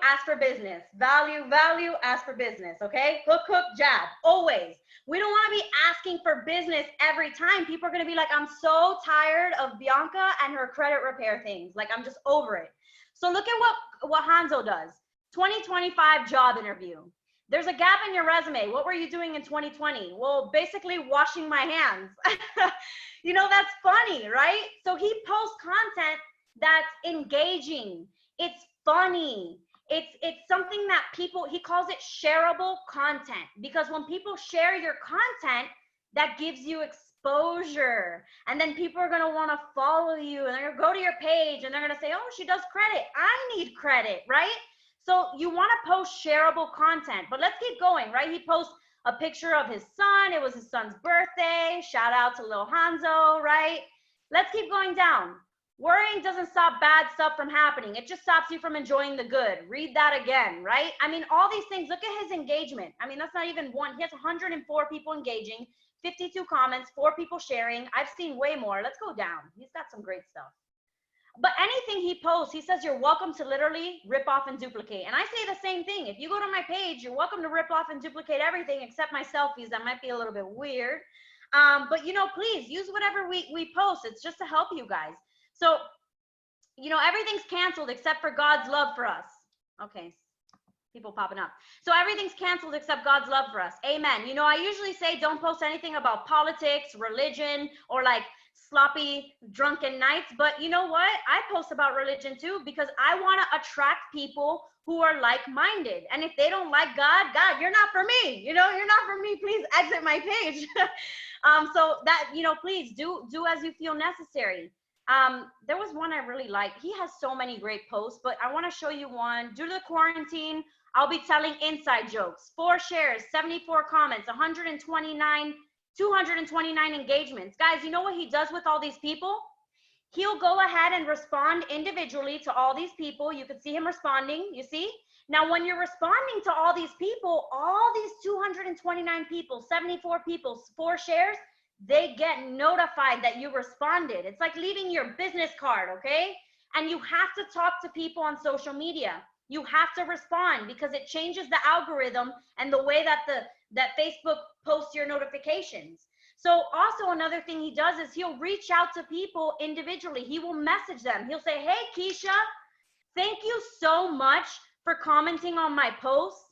ask for business. Value, ask for business, okay? Hook, jab, always. We don't want to be asking for business every time. People are going to be like, I'm so tired of Bianca and her credit repair things. Like, I'm just over it. So look at what Hanzo does. 2025 job interview. There's a gap in your resume. What were you doing in 2020? Well, basically washing my hands. You know, that's funny, right? So he posts content that's engaging. It's funny. It's something that people, he calls it shareable content, because when people share your content, that gives you exposure. And then people are going to want to follow you, and they're going to go to your page and they're going to say, oh, she does credit. I need credit, right? So you want to post shareable content, but let's keep going, right? He posts a picture of his son. It was his son's birthday. Shout out to Lil Hanzo, right? Let's keep going down. Worrying doesn't stop bad stuff from happening. It just stops you from enjoying the good. Read that again, right? I mean, all these things, look at his engagement. I mean, that's not even one. He has 104 people engaging, 52 comments, 4 people sharing. I've seen way more. Let's go down. He's got some great stuff. But anything he posts, he says, you're welcome to literally rip off and duplicate. And I say the same thing. If you go to my page, you're welcome to rip off and duplicate everything except my selfies. That might be a little bit weird. But, you know, please use whatever we post. It's just to help you guys. So, you know, everything's canceled except for God's love for us. Okay, people popping up. So everything's canceled except God's love for us. Amen. You know, I usually say don't post anything about politics, religion, or like sloppy drunken nights, but you know what, I post about religion too, because I want to attract people who are like-minded. And if they don't like God, you're not for me, you know, you're not for me, please exit my page. So that, you know, please do as you feel necessary. There was one I really liked. He has so many great posts, but I want to show you one. Due to the quarantine, I'll be telling inside jokes. 4 shares, 74 comments, 229 engagements. Guys, you know what he does with all these people? He'll go ahead and respond individually to all these people. You can see him responding, you see? Now, when you're responding to all these people, all these 229 people, 74 people, 4 shares, they get notified that you responded. It's like leaving your business card, okay? And you have to talk to people on social media. You have to respond, because it changes the algorithm and the way that that Facebook posts your notifications. So also another thing he does is he'll reach out to people individually. He will message them. He'll say, hey, Keisha, thank you so much for commenting on my posts.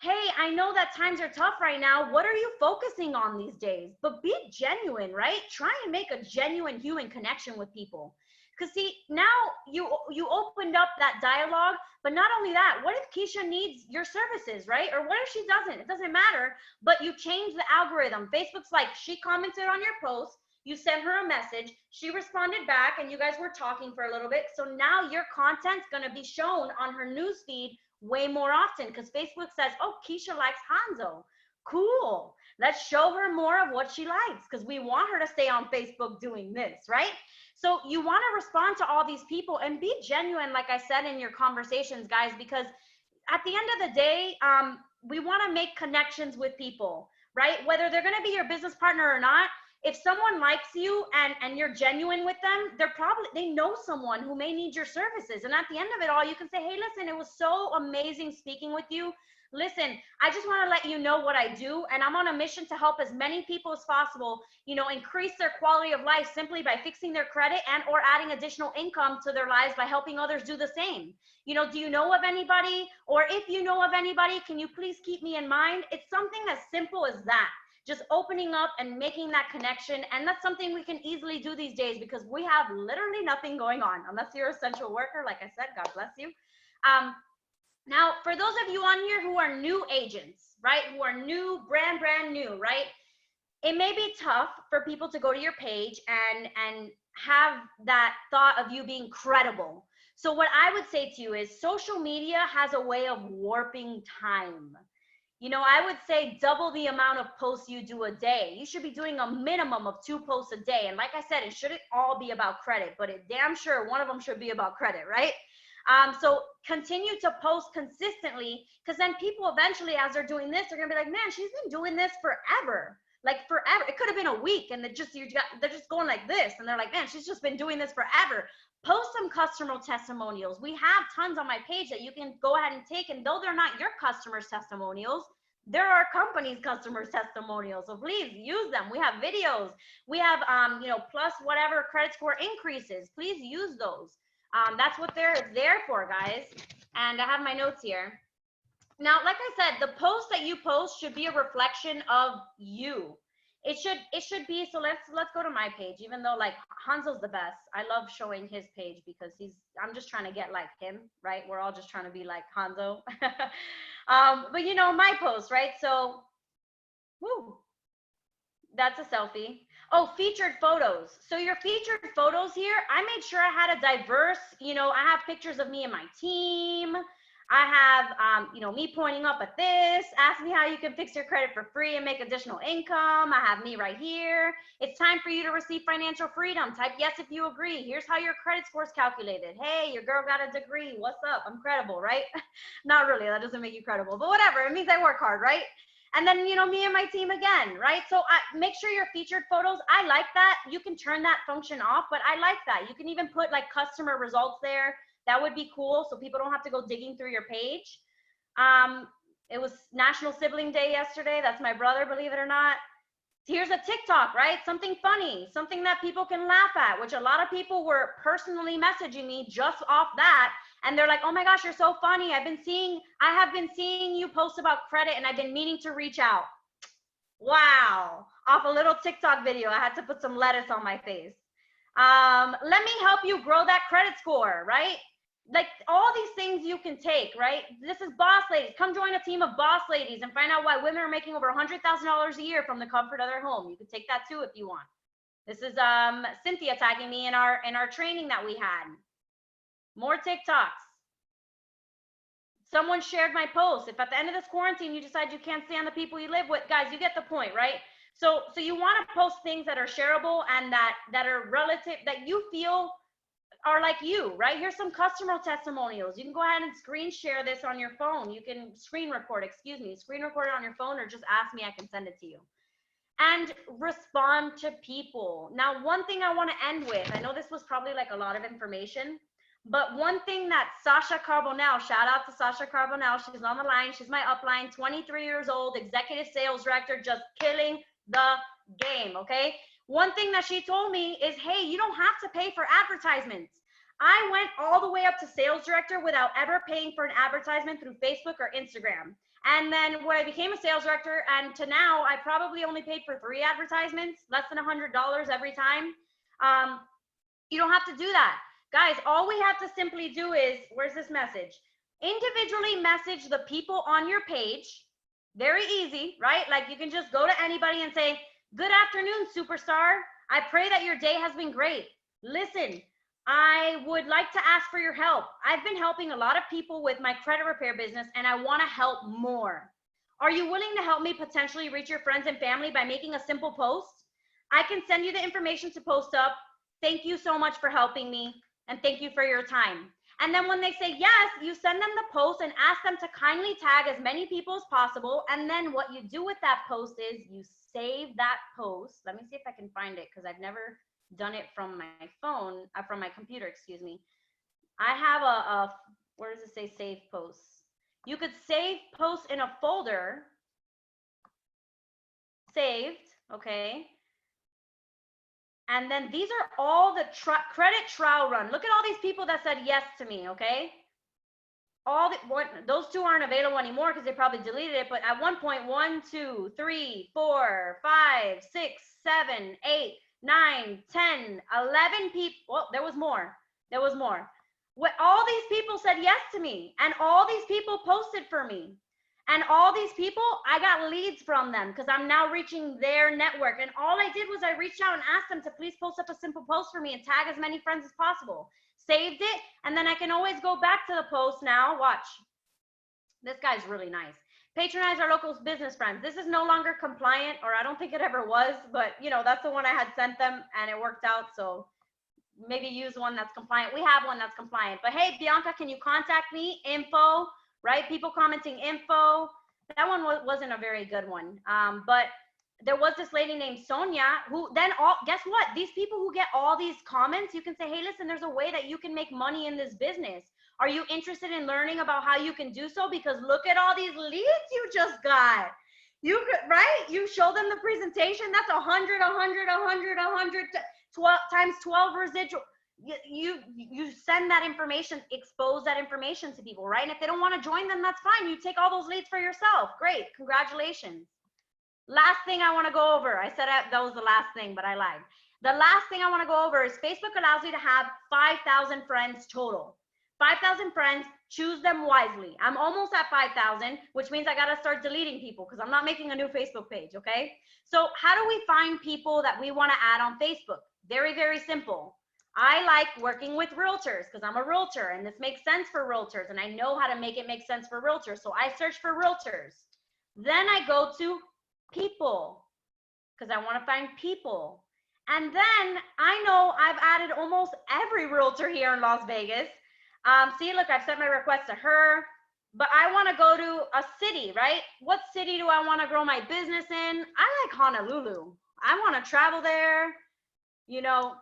Hey, I know that times are tough right now. What are you focusing on these days? But be genuine, right? Try and make a genuine human connection with people. Because see, now you opened up that dialogue, but not only that, what if Keisha needs your services, right? Or what if she doesn't? It doesn't matter, but you change the algorithm. Facebook's like, she commented on your post, you sent her a message, she responded back, and you guys were talking for a little bit. So now your content's gonna be shown on her newsfeed way more often, because Facebook says, oh, Keisha likes Hanzo. Cool. Let's show her more of what she likes, because we want her to stay on Facebook doing this, right? So you want to respond to all these people and be genuine, like I said, in your conversations, guys, because at the end of the day, we want to make connections with people, right? Whether they're going to be your business partner or not, if someone likes you and you're genuine with them, they know someone who may need your services. And at the end of it all, you can say, hey, listen, it was so amazing speaking with you. Listen, I just want to let you know what I do, and I'm on a mission to help as many people as possible, increase their quality of life simply by fixing their credit and or adding additional income to their lives by helping others do the same. Do you know of anybody? Or if you know of anybody, can you please keep me in mind? It's something as simple as that. Just opening up and making that connection. And that's something we can easily do these days because we have literally nothing going on. Unless you're an essential worker, like I said, God bless you. Now, for those of you on here who are new agents, right, who are new, brand new, right, it may be tough for people to go to your page and have that thought of you being credible. So what I would say to you is social media has a way of warping time. I would say double the amount of posts you do a day. You should be doing a minimum of 2 posts a day. And like I said, it shouldn't all be about credit, but it damn sure one of them should be about credit, right? So continue to post consistently, because then people eventually, as they're doing this, they're gonna be like, man, she's been doing this forever. Like forever. It could have been a week and they're just going like this. And they're like, man, she's just been doing this forever. Post some customer testimonials. We have tons on my page that you can go ahead and take. And though they're not your customers' testimonials, there are companies' customers' testimonials. So please use them. We have videos. We have, plus whatever credit score increases. Please use those. That's what they're there for, guys. And I have my notes here. Now, like I said, the post that you post should be a reflection of you. It should be. So let's go to my page, even though like Hanzo's the best. I love showing his page because I'm just trying to get like him, right? We're all just trying to be like Hanzo. But my post, right? So, woo, that's a selfie. Oh, featured photos. So your featured photos here, I made sure I had a diverse, I have pictures of me and my team. I have, me pointing up at this. Ask me how you can fix your credit for free and make additional income. I have me right here. It's time for you to receive financial freedom. Type yes if you agree. Here's how your credit score is calculated. Hey, your girl got a degree. What's up? I'm credible, right? Not really. That doesn't make you credible, but whatever. It means I work hard, right? And then, me and my team again, right? So make sure your featured photos, I like that. You can turn that function off, but I like that. You can even put like customer results there. That would be cool. So people don't have to go digging through your page. It was National Sibling Day yesterday. That's my brother, believe it or not. Here's a TikTok, right? Something funny, something that people can laugh at, which a lot of people were personally messaging me just off that. And they're like, oh my gosh, you're so funny. I have been seeing you post about credit and I've been meaning to reach out. Wow. Off a little TikTok video. I had to put some lettuce on my face. Let me help you grow that credit score, right? Like all these things you can take, right? This is Boss Ladies. Come join a team of Boss Ladies and find out why women are making over $100,000 a year from the comfort of their home. You can take that too if you want. This is Cynthia tagging me in our training that we had. More TikToks. Someone shared my post. If at the end of this quarantine you decide you can't stand the people you live with, guys, you get the point, right? So you want to post things that are shareable and that are relative, that you feel are like you, right? Here's some customer testimonials. You can go ahead and screen share this on your phone. You can screen record it on your phone, or just ask me, I can send it to you. And respond to people. Now, one thing I want to end with, I know this was probably like a lot of information, but one thing that Sasha Carbonell, shout out to Sasha Carbonell, she's on the line, she's my upline, 23 years old, executive sales director, just killing the game, okay? One thing that she told me is, hey, you don't have to pay for advertisements. I went all the way up to sales director without ever paying for an advertisement through Facebook or Instagram. And then when I became a sales director and to now, I probably only paid for 3 advertisements, less than $100 every time. You don't have to do that. Guys, all we have to simply do is, where's this message? Individually message the people on your page. Very easy, right? Like you can just go to anybody and say, good afternoon, superstar. I pray that your day has been great. Listen, I would like to ask for your help. I've been helping a lot of people with my credit repair business and I want to help more. Are you willing to help me potentially reach your friends and family by making a simple post? I can send you the information to post up. Thank you so much for helping me and thank you for your time. And then when they say yes, you send them the post and ask them to kindly tag as many people as possible. And then what you do with that post is you save that post. Let me see if I can find it because I've never done it from my phone, from my computer, excuse me. I have where does it say save posts? You could save posts in a folder, saved, okay? And then these are all the credit trial run. Look at all these people that said yes to me, okay? Those two aren't available anymore because they probably deleted it. But at one point, 1, 2, 3, 4, 5, 6, 7, 8, 9, 10, 11 people. Well, there was more. There was more. All these people said yes to me. And all these people posted for me. And all these people, I got leads from them because I'm now reaching their network. And all I did was I reached out and asked them to please post up a simple post for me and tag as many friends as possible. Saved it, and then I can always go back to the post now. Watch. This guy's really nice. Patronize our local business friends. This is no longer compliant, or I don't think it ever was, but you know, that's the one I had sent them and it worked out. So maybe use one that's compliant. We have one that's compliant. But hey, Bianca, can you contact me? Info. Right? People commenting info. That one wasn't a very good one. But there was this lady named Sonia who then guess what? These people who get all these comments, you can say, hey, listen, there's a way that you can make money in this business. Are you interested in learning about how you can do so? Because look at all these leads you just got. You could, right? You show them the presentation. That's 100, 12 times 12 residual. You send that information, expose that information to people, right? And if they don't want to join them, that's fine. You take all those leads for yourself. Great. Congratulations. Last thing I want to go over. I said that was the last thing, but I lied. The last thing I want to go over is Facebook allows you to have 5,000 friends total. 5,000 friends, choose them wisely. I'm almost at 5,000, which means I got to start deleting people because I'm not making a new Facebook page, okay? So how do we find people that we want to add on Facebook? Very, very simple. I like working with realtors because I'm a realtor and this makes sense for realtors and I know how to make it make sense for realtors. So I search for realtors. Then I go to people because I want to find people. And then I know I've added almost every realtor here in Las Vegas. See, look, I've sent my request to her, but I want to go to a city, right? What city do I want to grow my business in? I like Honolulu. I want to travel there. You know,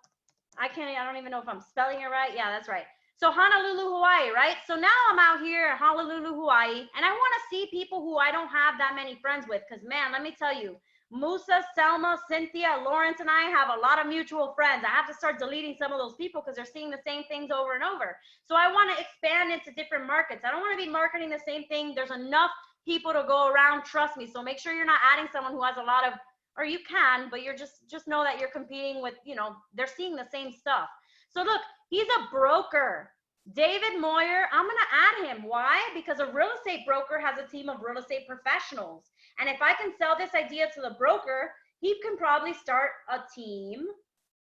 I don't even know if I'm spelling it right. Yeah, that's right. So Honolulu, Hawaii, right? So now I'm out here in Honolulu, Hawaii, and I want to see people who I don't have that many friends with because, man, let me tell you, Musa, Selma, Cynthia, Lawrence, and I have a lot of mutual friends. I have to start deleting some of those people because they're seeing the same things over and over. So I want to expand into different markets. I don't want to be marketing the same thing. There's enough people to go around, trust me. So make sure you're not adding someone who has a lot of, or you can, but you're just know that you're competing with, you know, they're seeing the same stuff. So look, he's a broker. David Moyer, I'm going to add him. Why? Because a real estate broker has a team of real estate professionals. And if I can sell this idea to the broker, he can probably start a team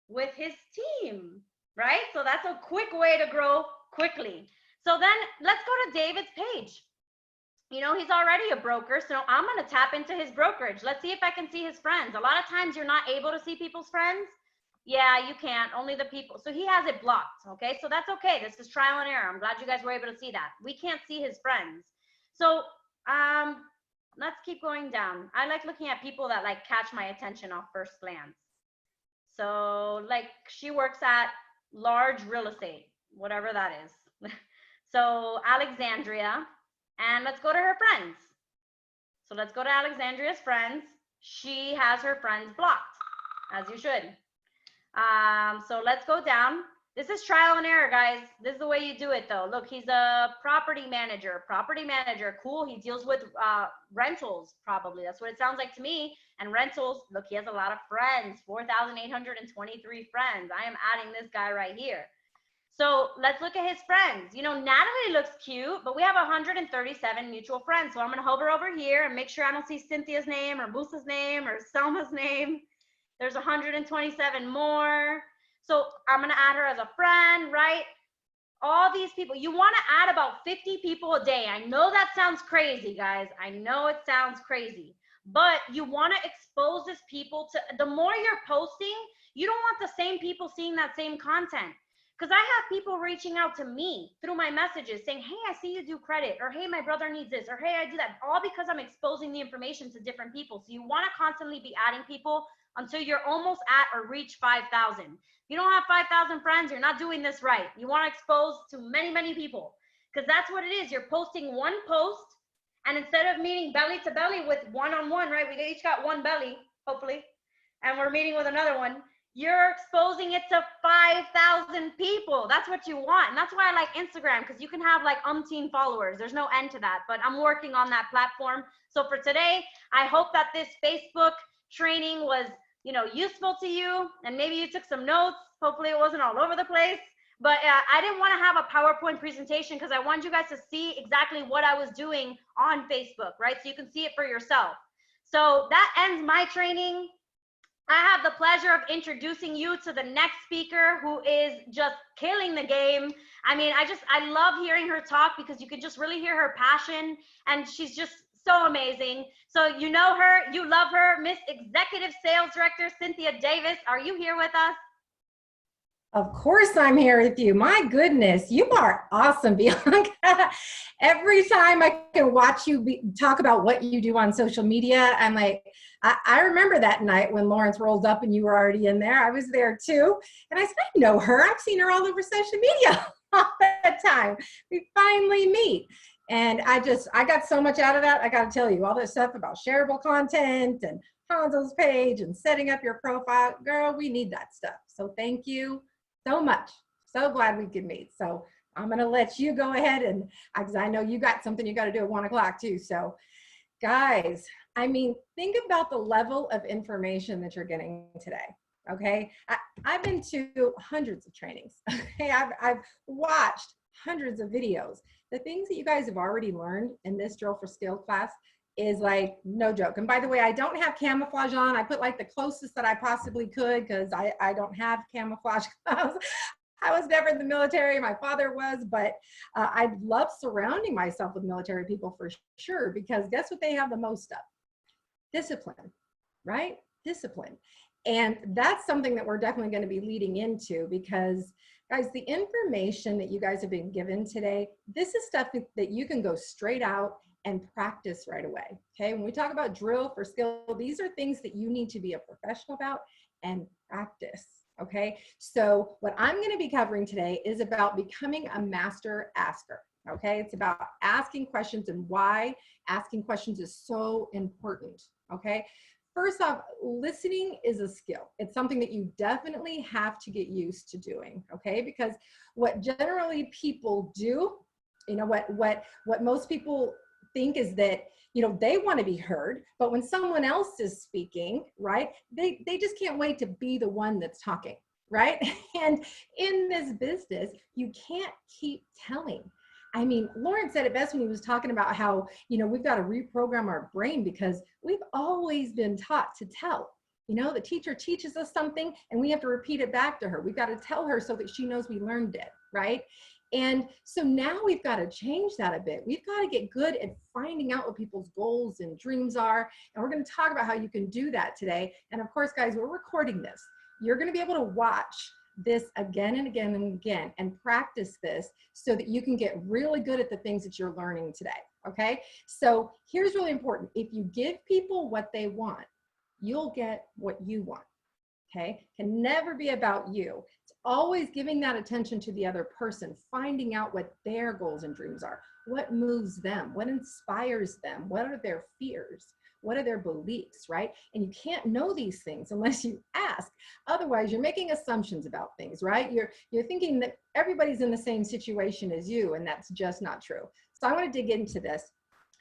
with his team, right? So that's a quick way to grow quickly. So then let's go to David's page. You know, he's already a broker, so I'm going to tap into his brokerage. Let's see if I can see his friends. A lot of times you're not able to see people's friends. Yeah, you can't, only the people. So he has it blocked, okay? So that's okay. This is trial and error. I'm glad you guys were able to see that. We can't see his friends. So let's keep going down. I like looking at people that like catch my attention off first glance. So like she works at Large Real Estate, whatever that is. So Alexandria. And let's go to her friends. So let's go to Alexandria's friends. She has her friends blocked, as you should. So let's go down. This is trial and error, guys. This is the way you do it, though. Look, he's a property manager. Property manager, cool. He deals with rentals, probably. That's what it sounds like to me. And rentals, look, he has a lot of friends, 4,823 friends. I am adding this guy right here. So let's look at his friends. You know, Natalie looks cute, but we have 137 mutual friends. So I'm gonna hover over here and make sure I don't see Cynthia's name or Moose's name or Selma's name. There's 127 more. So I'm gonna add her as a friend, right? All these people, you wanna add about 50 people a day. I know that sounds crazy, guys. I know it sounds crazy, but you wanna expose these people to, the more you're posting, you don't want the same people seeing that same content. Because I have people reaching out to me through my messages saying, hey, I see you do credit, or hey, my brother needs this, or hey, I do that, all because I'm exposing the information to different people. So you want to constantly be adding people until you're almost at or reach 5,000. If you don't have 5,000 friends, you're not doing this right. You want to expose to many, many people, because that's what it is. You're posting one post, and instead of meeting belly to belly with one-on-one, right? We each got one belly, hopefully, and we're meeting with another one. You're exposing it to 5,000 people. That's what you want. And that's why I like Instagram, because you can have like umpteen followers. There's no end to that, but I'm working on that platform. So for today, I hope that this Facebook training was, you know, useful to you, and maybe you took some notes. Hopefully it wasn't all over the place, but I didn't want to have a PowerPoint presentation because I wanted you guys to see exactly what I was doing on Facebook, right? So you can see it for yourself. So that ends my training. I have the pleasure of introducing you to the next speaker, who is just killing the game. I mean, I love hearing her talk because you can just really hear her passion, and she's just so amazing. So you know her, you love her, Miss Executive Sales Director Cynthia Davis. Are you here with us? Of course I'm here with you. My goodness, you are awesome, Bianca. Every time I can watch you talk about what you do on social media, I'm like, I remember that night when Lawrence rolled up and you were already in there. I was there too. And I said, I know her. I've seen her all over social media all that time. We finally meet. And I got so much out of that. I got to tell you, all this stuff about shareable content and Hanzo's page and setting up your profile. Girl, we need that stuff. So thank you so much. So glad we could meet. So I'm going to let you go ahead, and because I know you got something you got to do at 1 o'clock too. So guys, I mean, think about the level of information that you're getting today. Okay. I've been to hundreds of trainings. Okay. I've watched hundreds of videos. The things that you guys have already learned in this Drill for Scale class is like no joke. And by the way, I don't have camouflage on. I put like the closest that I possibly could because I don't have camouflage clothes. I was never in the military. My father was, but I love surrounding myself with military people for sure, because guess what they have the most of? Discipline, right? Discipline. And that's something that we're definitely going to be leading into, because guys, the information that you guys have been given today, this is stuff that you can go straight out and practice right away. Okay. When we talk about drill for skill, these are things that you need to be a professional about and practice. Okay. So what I'm going to be covering today is about becoming a master asker. Okay. It's about asking questions and why asking questions is so important. Okay. First off, listening is a skill. It's something that you definitely have to get used to doing. Okay. Because what generally people do, you know, what most people think is that, you know, they want to be heard, but when someone else is speaking, right, they just can't wait to be the one that's talking, right? And in this business, you can't keep telling. I mean, Lawrence said it best when he was talking about how, you know, we've got to reprogram our brain because we've always been taught to tell. You know, the teacher teaches us something and we have to repeat it back to her. We've got to tell her so that she knows we learned it, right? And so now we've got to change that a bit. We've got to get good at finding out what people's goals and dreams are. And we're going to talk about how you can do that today. And of course, guys, we're recording this. You're going to be able to watch this again and again and again and practice this so that you can get really good at the things that you're learning today. Okay. So here's really important. If you give people what they want, you'll get what you want. Okay. Can never be about you. It's always giving that attention to the other person, finding out what their goals and dreams are, what moves them, what inspires them, what are their fears, what are their beliefs, right? And you can't know these things unless you ask. Otherwise, you're making assumptions about things, right? You're thinking that everybody's in the same situation as you, and that's just not true. So I want to dig into this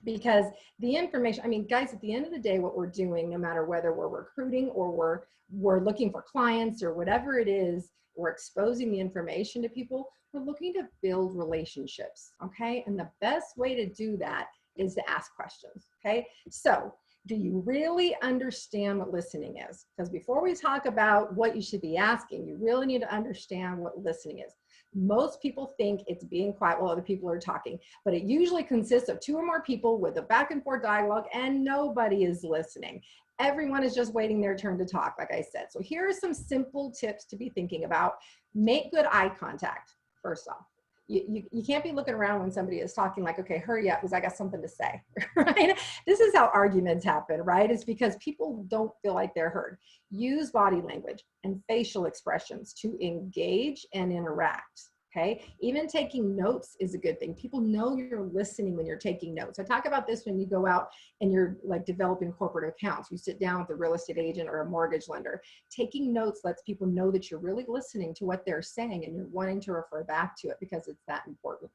because the information, I mean, guys, at the end of the day, what we're doing, no matter whether we're recruiting or we're looking for clients or whatever it is, we're exposing the information to people, we're looking to build relationships, okay? And the best way to do that is to ask questions, okay? So, do you really understand what listening is? Because before we talk about what you should be asking, you really need to understand what listening is. Most people think it's being quiet while other people are talking, but it usually consists of 2 or more people with a back and forth dialogue, and nobody is listening. Everyone is just waiting their turn to talk, like I said. So here are some simple tips to be thinking about. Make good eye contact, first off. You can't be looking around when somebody is talking like, okay, hurry up because I got something to say, right? This is how arguments happen, right? It's because people don't feel like they're heard. Use body language and facial expressions to engage and interact, okay? Even taking notes is a good thing. People know you're listening when you're taking notes. I talk about this when you go out and you're like developing corporate accounts. You sit down with a real estate agent or a mortgage lender. Taking notes lets people know that you're really listening to what they're saying and you're wanting to refer back to it because it's that important.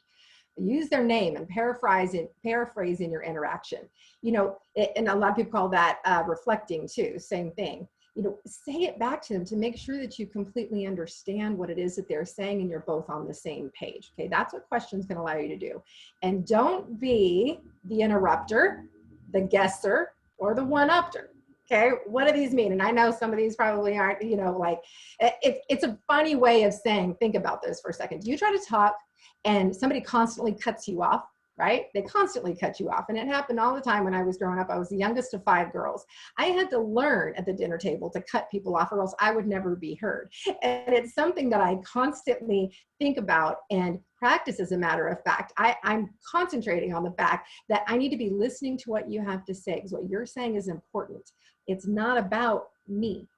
Use their name and paraphrase in your interaction. You know, and a lot of people call that reflecting too, same thing. You know, say it back to them to make sure that you completely understand what it is that they're saying and you're both on the same page. Okay, that's what questions can allow you to do. And don't be the interrupter, the guesser, or the one-upter. Okay, what do these mean? And I know some of these probably aren't, you know, like, it's a funny way of saying, think about this for a second. Do you try to talk and somebody constantly cuts you off? Right? They constantly cut you off. And it happened all the time when I was growing up. I was the youngest of 5 girls. I had to learn at the dinner table to cut people off or else I would never be heard. And it's something that I constantly think about and practice. As a matter of fact, I'm concentrating on the fact that I need to be listening to what you have to say because what you're saying is important. It's not about me.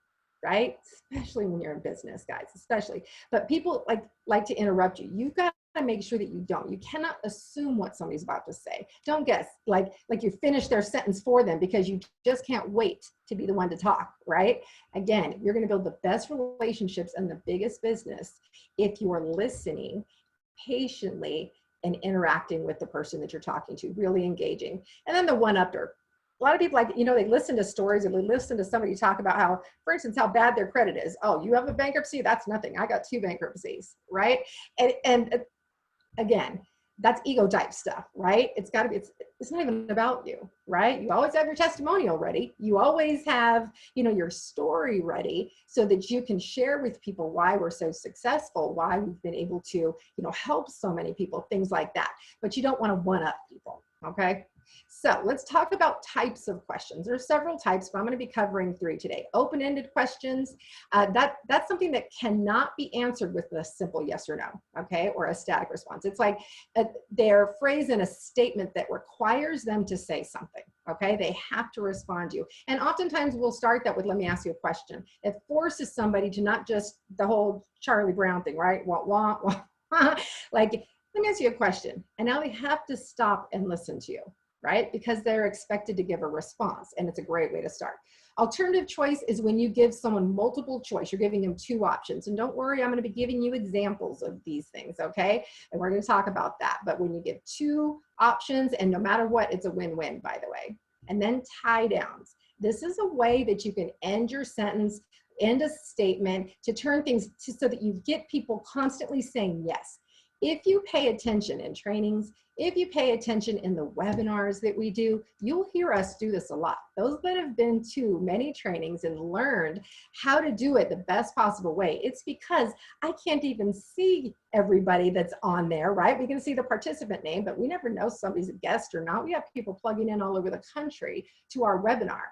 Right? Especially when you're in business, guys, especially. But people like to interrupt you. You've got to make sure that you don't. You cannot assume what somebody's about to say. Don't guess like you finish their sentence for them because you just can't wait to be the one to talk, right? Again, you're going to build the best relationships and the biggest business if you are listening patiently and interacting with the person that you're talking to, really engaging. And then the one-upper. A lot of people, like, you know, they listen to stories or they listen to somebody talk about how, for instance, how bad their credit is. Oh, you have a bankruptcy? That's nothing. I got 2 bankruptcies, right? And again, that's ego type stuff, right? It's got to be, it's not even about you, right? You always have your testimonial ready. You always have, you know, your story ready so that you can share with people why we're so successful, why we've been able to, you know, help so many people, things like that. But you don't want to one-up people, okay? So let's talk about types of questions. There's several types, but I'm going to be covering 3 today. Open-ended questions, that's something that cannot be answered with a simple yes or no, okay, or a static response. It's like they're phrased in a statement that requires them to say something, okay? They have to respond to you. And oftentimes we'll start that with, let me ask you a question. It forces somebody to not just the whole Charlie Brown thing, right? Wah, like, let me ask you a question. And now they have to stop and listen to you, right? Because they're expected to give a response, and it's a great way to start. Alternative choice is when you give someone multiple choice. You're giving them 2 options. And don't worry, I'm going to be giving you examples of these things, okay? And we're going to talk about that. But when you give 2 options, and no matter what, it's a win-win, by the way. And then tie downs. This is a way that you can end your sentence, end a statement, to turn things so that you get people constantly saying yes. If you pay attention in trainings, if you pay attention in the webinars that we do, you'll hear us do this a lot. Those that have been to many trainings and learned how to do it the best possible way, it's because I can't even see everybody that's on there, right? We can see the participant name, but we never know if somebody's a guest or not. We have people plugging in all over the country to our webinar,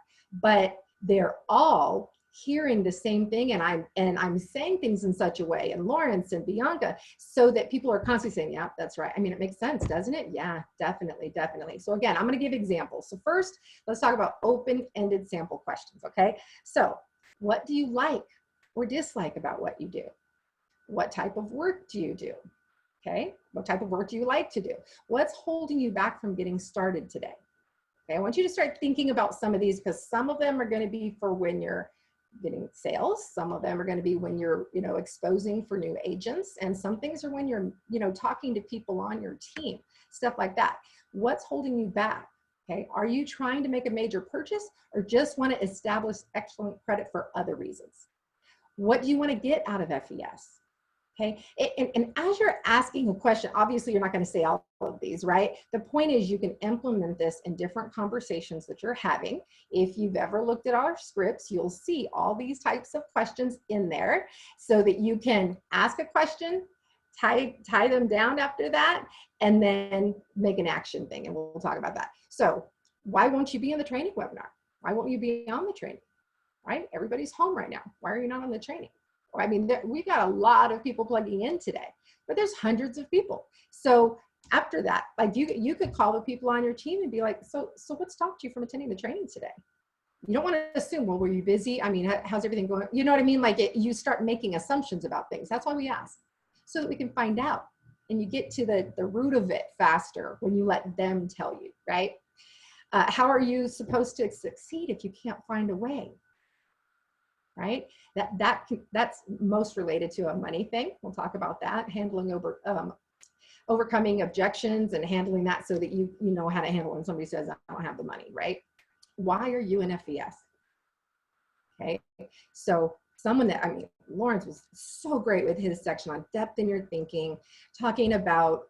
but they're all hearing the same thing, and I'm saying things in such a way, and Lawrence and Bianca, so that people are constantly saying, yeah, that's right. I mean, it makes sense, doesn't it? Yeah, definitely. So again, I'm going to give examples. So first, let's talk about open-ended sample questions, okay? So what do you like or dislike about what you do? What type of work do you do? Okay, what type of work do you like to do? What's holding you back from getting started today? Okay, I want you to start thinking about some of these, because some of them are going to be for when you're getting sales. Some of them are going to be when you're, you know, exposing for new agents, and some things are when you're, you know, talking to people on your team, stuff like that. What's holding you back? Okay, are you trying to make a major purchase or just want to establish excellent credit for other reasons? What do you want to get out of FES? Okay, and as you're asking a question, obviously you're not going to say all of these, right? The point is you can implement this in different conversations that you're having. If you've ever looked at our scripts, you'll see all these types of questions in there so that you can ask a question, tie them down after that, and then make an action thing, and we'll talk about that. So why won't you be in the training webinar? Why won't you be on the training, right? Everybody's home right now. Why are you not on the training? I mean, we've got a lot of people plugging in today, but there's hundreds of people. So after that, like you could call the people on your team and be like, so what stopped you from attending the training today? You don't want to assume, well, were you busy? I mean, how's everything going? You know what I mean? Like you start making assumptions about things. That's why we ask, so that we can find out. And you get to the root of it faster when you let them tell you, right? How are you supposed to succeed if you can't find a way? Right? That's most related to a money thing. We'll talk about that, handling overcoming objections and handling that so that you know how to handle when somebody says, I don't have the money, right? Why are you an FES? Okay, so someone that, I mean, Lawrence was so great with his section on depth in your thinking, talking about,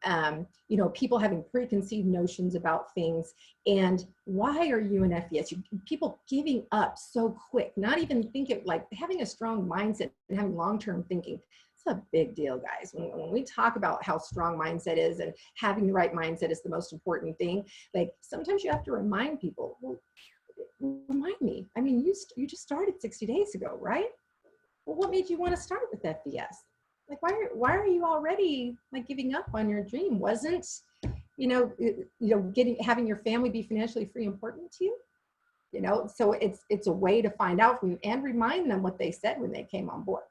you know, people having preconceived notions about things, and why are you an FES? People giving up so quick, not even thinking, like having a strong mindset and having long-term thinking. It's a big deal, guys. When we talk about how strong mindset is and having the right mindset is the most important thing, like sometimes you have to remind people, well, remind me, I mean, you just started 60 days ago, right? Well, what made you want to start with FES? Like, why are you already like giving up on your dream? Wasn't, having your family be financially free important to you? You know, so it's a way to find out from you and remind them what they said when they came on board.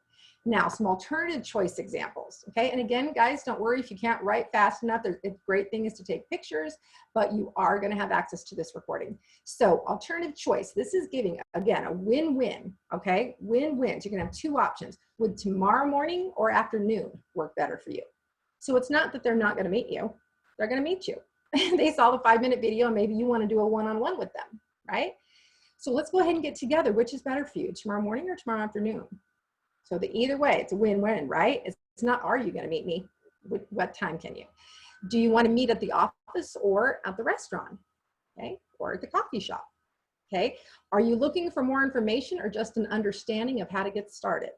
Now, some alternative choice examples, okay? And again, guys, don't worry if you can't write fast enough. The great thing is to take pictures, but you are gonna have access to this recording. So alternative choice, this is giving, again, a win-win, okay? Win-win, so you're gonna have two options. Would tomorrow morning or afternoon work better for you? So it's not that they're not gonna meet you, they're gonna meet you. They saw the 5-minute video and maybe you wanna do a one-on-one with them, right? So let's go ahead and get together. Which is better for you, tomorrow morning or tomorrow afternoon? So either way, it's a win-win, right? It's not, are you going to meet me? What time can you? Do you want to meet at the office or at the restaurant? Okay, or at the coffee shop? Okay, are you looking for more information or just an understanding of how to get started?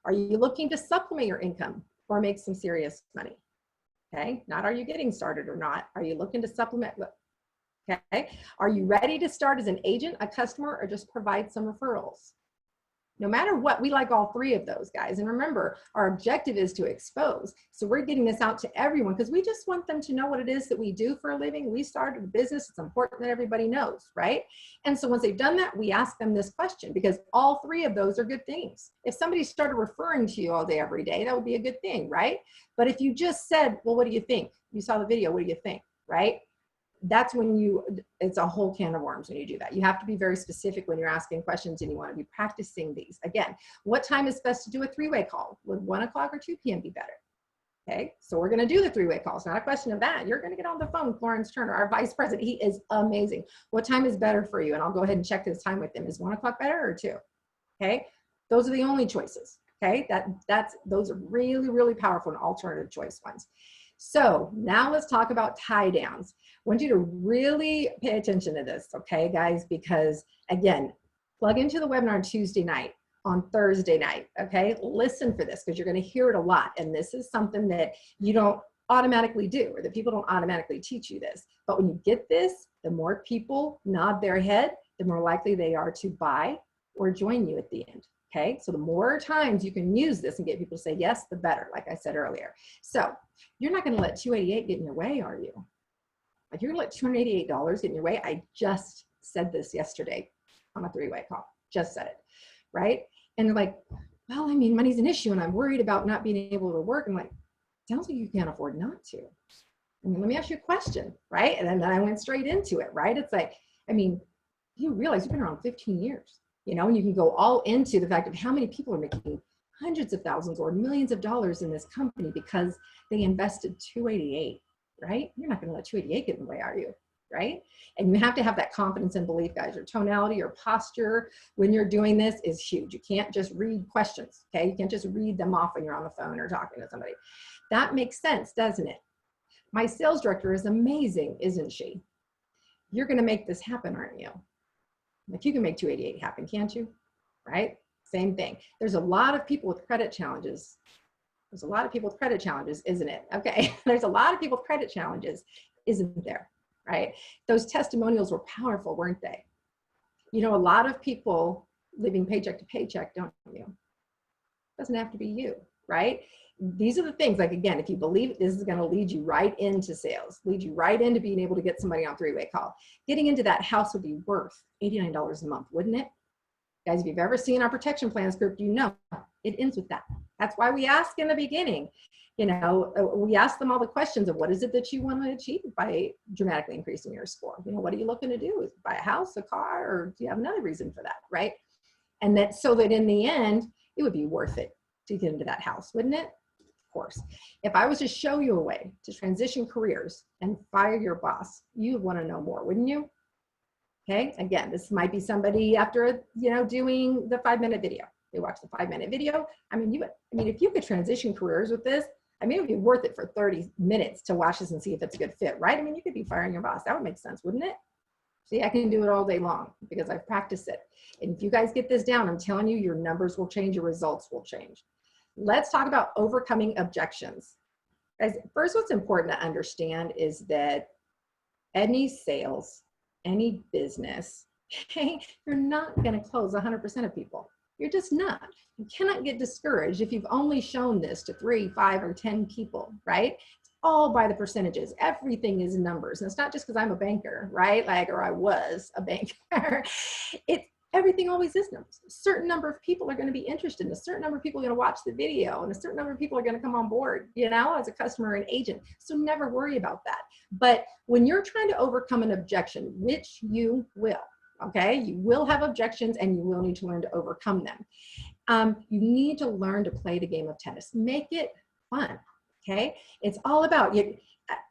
Are you looking to supplement your income or make some serious money? Okay, not are you getting started or not? Are you looking to supplement? Okay, are you ready to start as an agent, a customer, or just provide some referrals? No matter what, we like all three of those, guys. And remember, our objective is to expose. So we're getting this out to everyone because we just want them to know what it is that we do for a living. We started a business. It's important that everybody knows, right? And so once they've done that, we ask them this question because all three of those are good things. If somebody started referring to you all day, every day, that would be a good thing, right? But if you just said, well, what do you think? You saw the video, what do you think, right? That's when it's a whole can of worms when you do that. You have to be very specific when you're asking questions and you want to be practicing these. Again, what time is best to do a three-way call? Would 1 o'clock or 2 p.m. be better? Okay, so we're going to do the three-way call. It's not a question of that. You're going to get on the phone with Lawrence Turner, our vice president. He is amazing. What time is better for you? And I'll go ahead and check this time with him. Is 1 o'clock better or 2? Okay, those are the only choices. Okay, those are really, really powerful and alternative choice ones. So now let's talk about tie downs. I want you to really pay attention to this, okay, guys, because again, plug into the webinar on Tuesday night, on Thursday night, okay? Listen for this because you're going to hear it a lot. And this is something that you don't automatically do, or that people don't automatically teach you this. But when you get this, the more people nod their head, the more likely they are to buy or join you at the end. Okay, so the more times you can use this and get people to say yes, the better, like I said earlier. So you're not going to let $288 get in your way, are you? Like you're going to let $288 get in your way? I just said this yesterday on a three-way call. Just said it, right? And they're like, well, I mean, money's an issue and I'm worried about not being able to work. I'm like, sounds like you can't afford not to. I mean, let me ask you a question, right? And then I went straight into it, right? It's like, I mean, you realize you've been around 15 years. You know, and you can go all into the fact of how many people are making hundreds of thousands or millions of dollars in this company because they invested $288, right? You're not going to let $288 get in the way, are you? Right? And you have to have that confidence and belief, guys. Your tonality, your posture when you're doing this is huge. You can't just read questions, okay? You can't just read them off when you're on the phone or talking to somebody. That makes sense, doesn't it? My sales director is amazing, isn't she? You're going to make this happen, aren't you? If you can make 288 happen, can't you? Right? Same thing. There's a lot of people with credit challenges. There's a lot of people with credit challenges, isn't it? Okay. There's a lot of people with credit challenges, isn't there? Right? Those testimonials were powerful, weren't they? You know, a lot of people living paycheck to paycheck, don't you? It doesn't have to be you, right? These are the things, like, again, if you believe this is going to lead you right into sales, lead you right into being able to get somebody on three-way call. Getting into that house would be worth $89 a month, wouldn't it? Guys, if you've ever seen our protection plan script, you know it ends with that. That's why we ask in the beginning, you know, we ask them all the questions of what is it that you want to achieve by dramatically increasing your score? You know, what are you looking to do? Is buy a house, a car, or do you have another reason for that, right? And that so that in the end, it would be worth it to get into that house, wouldn't it? Of course. If I was to show you a way to transition careers and fire your boss, you'd want to know more, wouldn't you? Okay, again, this might be somebody after, you know, doing the 5-minute video. They watch the 5-minute video. I mean, if you could transition careers with this, I mean, it would be worth it for 30 minutes to watch this and see if it's a good fit, right? I mean, you could be firing your boss. That would make sense, wouldn't it? See, I can do it all day long because I've practiced it. And if you guys get this down, I'm telling you, your numbers will change, your results will change. Let's talk about overcoming objections. Guys, first, what's important to understand is that any sales, any business, okay, you're not going to close 100% of people. You're just not. You cannot get discouraged if you've only shown this to 3, 5, or 10 people, right? It's all by the percentages. Everything is numbers. And it's not just because I'm a banker, right? Like, or I was a banker. Everything always is numbers. A certain number of people are going to be interested. A certain number of people are going to watch the video, and a certain number of people are going to come on board, you know, as a customer and agent. So never worry about that. But when you're trying to overcome an objection, which you will, okay, you will have objections and you will need to learn to overcome them. You need to learn to play the game of tennis. Make it fun, okay? It's all about you.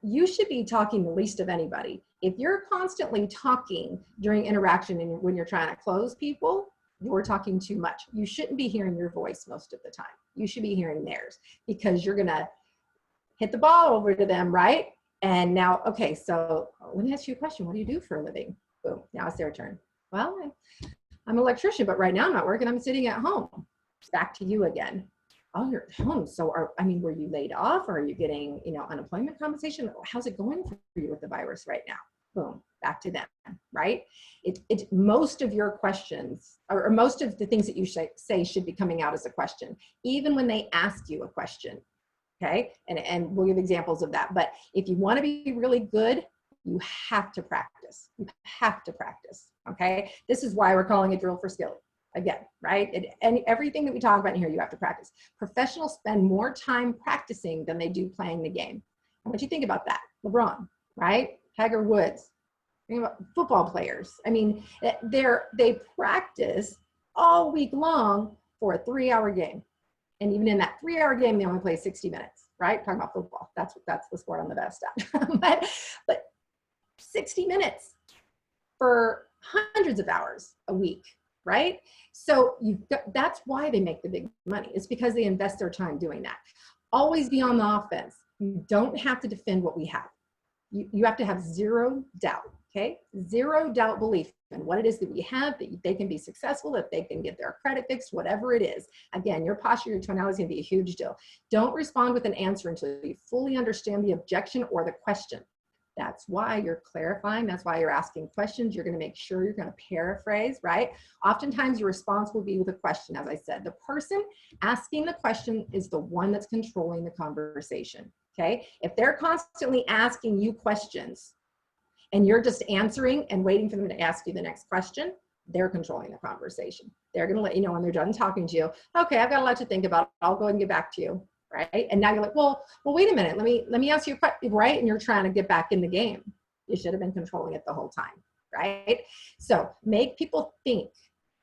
You should be talking the least of anybody. If you're constantly talking during interaction and when you're trying to close people, you're talking too much. You shouldn't be hearing your voice most of the time. You should be hearing theirs because you're going to hit the ball over to them, right? And now, okay, so let me ask you a question. What do you do for a living? Boom, now it's their turn. Well, I'm an electrician, but right now I'm not working. I'm sitting at home. Back to you again. Oh, you're at home. So, were you laid off, or are you getting, you know, unemployment compensation? How's it going for you with the virus right now? Boom, back to them, right? Most of your questions, or most of the things that you say should be coming out as a question, even when they ask you a question, okay? And we'll give examples of that. But if you want to be really good, you have to practice. You have to practice, okay? This is why we're calling it Drill for Skill. Again, right? And everything that we talk about in here, you have to practice. Professionals spend more time practicing than they do playing the game. And what do you think about that? LeBron, right? Tiger Woods, think about football players. I mean, they practice all week long for a 3-hour game. And even in that 3-hour game, they only play 60 minutes, right? Talking about football. That's the sport I'm the best at. but 60 minutes for hundreds of hours a week, right? So that's why they make the big money. It's because they invest their time doing that. Always be on the offense. You don't have to defend what we have. You have to have zero doubt, okay? Zero doubt belief in what it is that we have, that they can be successful, that they can get their credit fixed, whatever it is. Again, your posture, your tonality is going to be a huge deal. Don't respond with an answer until you fully understand the objection or the question. That's why you're clarifying. That's why you're asking questions. You're going to make sure you're going to paraphrase, right? Oftentimes your response will be with a question. As I said, the person asking the question is the one that's controlling the conversation, okay? If they're constantly asking you questions and you're just answering and waiting for them to ask you the next question, they're controlling the conversation. They're going to let you know when they're done talking to you, okay, I've got a lot to think about. I'll go ahead and get back to you. Right? And now you're like, well, wait a minute. Let me ask you a question, right? And you're trying to get back in the game. You should have been controlling it the whole time, right? So make people think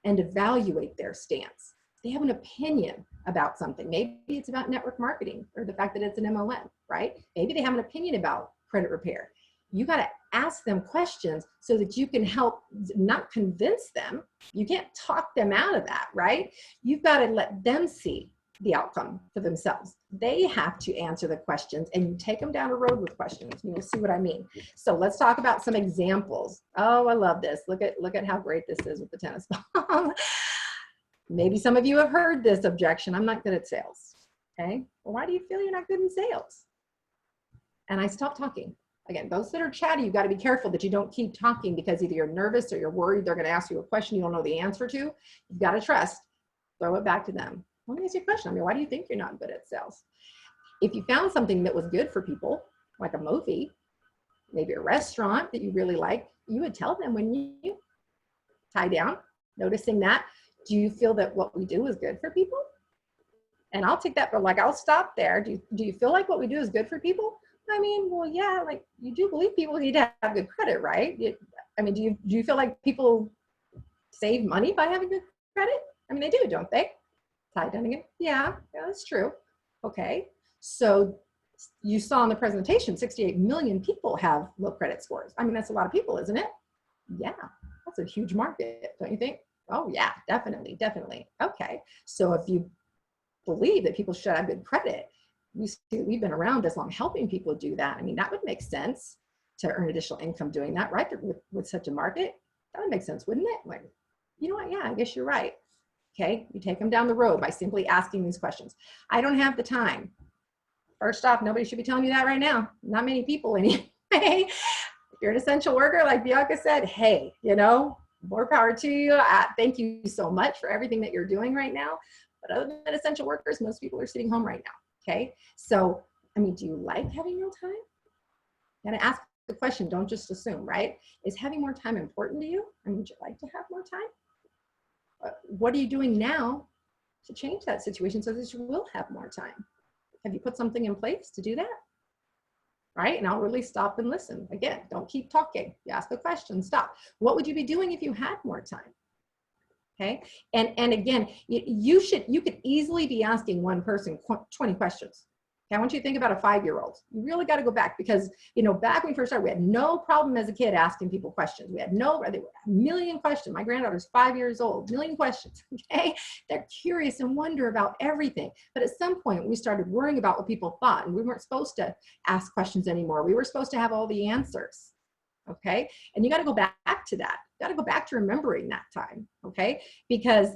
and evaluate their stance. They have an opinion about something. Maybe it's about network marketing or the fact that it's an MLM, right? Maybe they have an opinion about credit repair. you got to ask them questions so that you can help, not convince them. You can't talk them out of that, right? You've got to let them see the outcome for themselves. They have to answer the questions, and you take them down a road with questions. You'll see what I mean. So let's talk about some examples. Oh, I love this. Look at how great this is with the tennis ball. Maybe some of you have heard this objection. I'm not good at sales. Okay. Well, why do you feel you're not good in sales? And I stop talking. Again, those that are chatty, you've got to be careful that you don't keep talking, because either you're nervous or you're worried they're going to ask you a question you don't know the answer to. You've got to trust. Throw it back to them. Let me ask you a question. I mean, why do you think you're not good at sales? If you found something that was good for people, like a movie, maybe a restaurant that you really like, you would tell them, when you tie down, noticing that. Do you feel that what we do is good for people? And I'll take that, but like, I'll stop there. Do you feel like what we do is good for people? I mean, well, yeah, like, you do believe people need to have good credit, right? I mean, do you feel like people save money by having good credit? I mean, they do, don't they? Tie down again. Yeah, that's true. Okay. So you saw in the presentation, 68 million people have low credit scores. I mean, that's a lot of people, isn't it? Yeah, that's a huge market, don't you think? Oh yeah, definitely, definitely. Okay. So if you believe that people should have good credit, we've been around as long helping people do that. I mean, that would make sense to earn additional income doing that, right? With such a market, that would make sense, wouldn't it? Like, you know what? Yeah, I guess you're right. Okay, you take them down the road by simply asking these questions. I don't have the time. First off, nobody should be telling you that right now. Not many people anyway. If you're an essential worker, like Bianca said, hey, you know, more power to you. Thank you so much for everything that you're doing right now. But other than essential workers, most people are sitting home right now. Okay, so I mean, do you like having more time? You gotta ask the question. Don't just assume, right? Is having more time important to you? I mean, would you like to have more time? What are you doing now to change that situation so that you will have more time? Have you put something in place to do that? Right? And I'll really stop and listen. Again, don't keep talking. You ask a question, stop. What would you be doing if you had more time? Okay. And again, you could easily be asking one person 20 questions. Okay? I want you to think about a 5-year-old. You really got to go back, because, you know, back when we first started, we had no problem as a kid asking people questions. We had a million questions. My granddaughter's 5 years old, million questions. Okay. They're curious and wonder about everything. But at some point we started worrying about what people thought, and we weren't supposed to ask questions anymore. We were supposed to have all the answers. Okay. And you got to go back to that. You got to go back to remembering that time. Okay. Because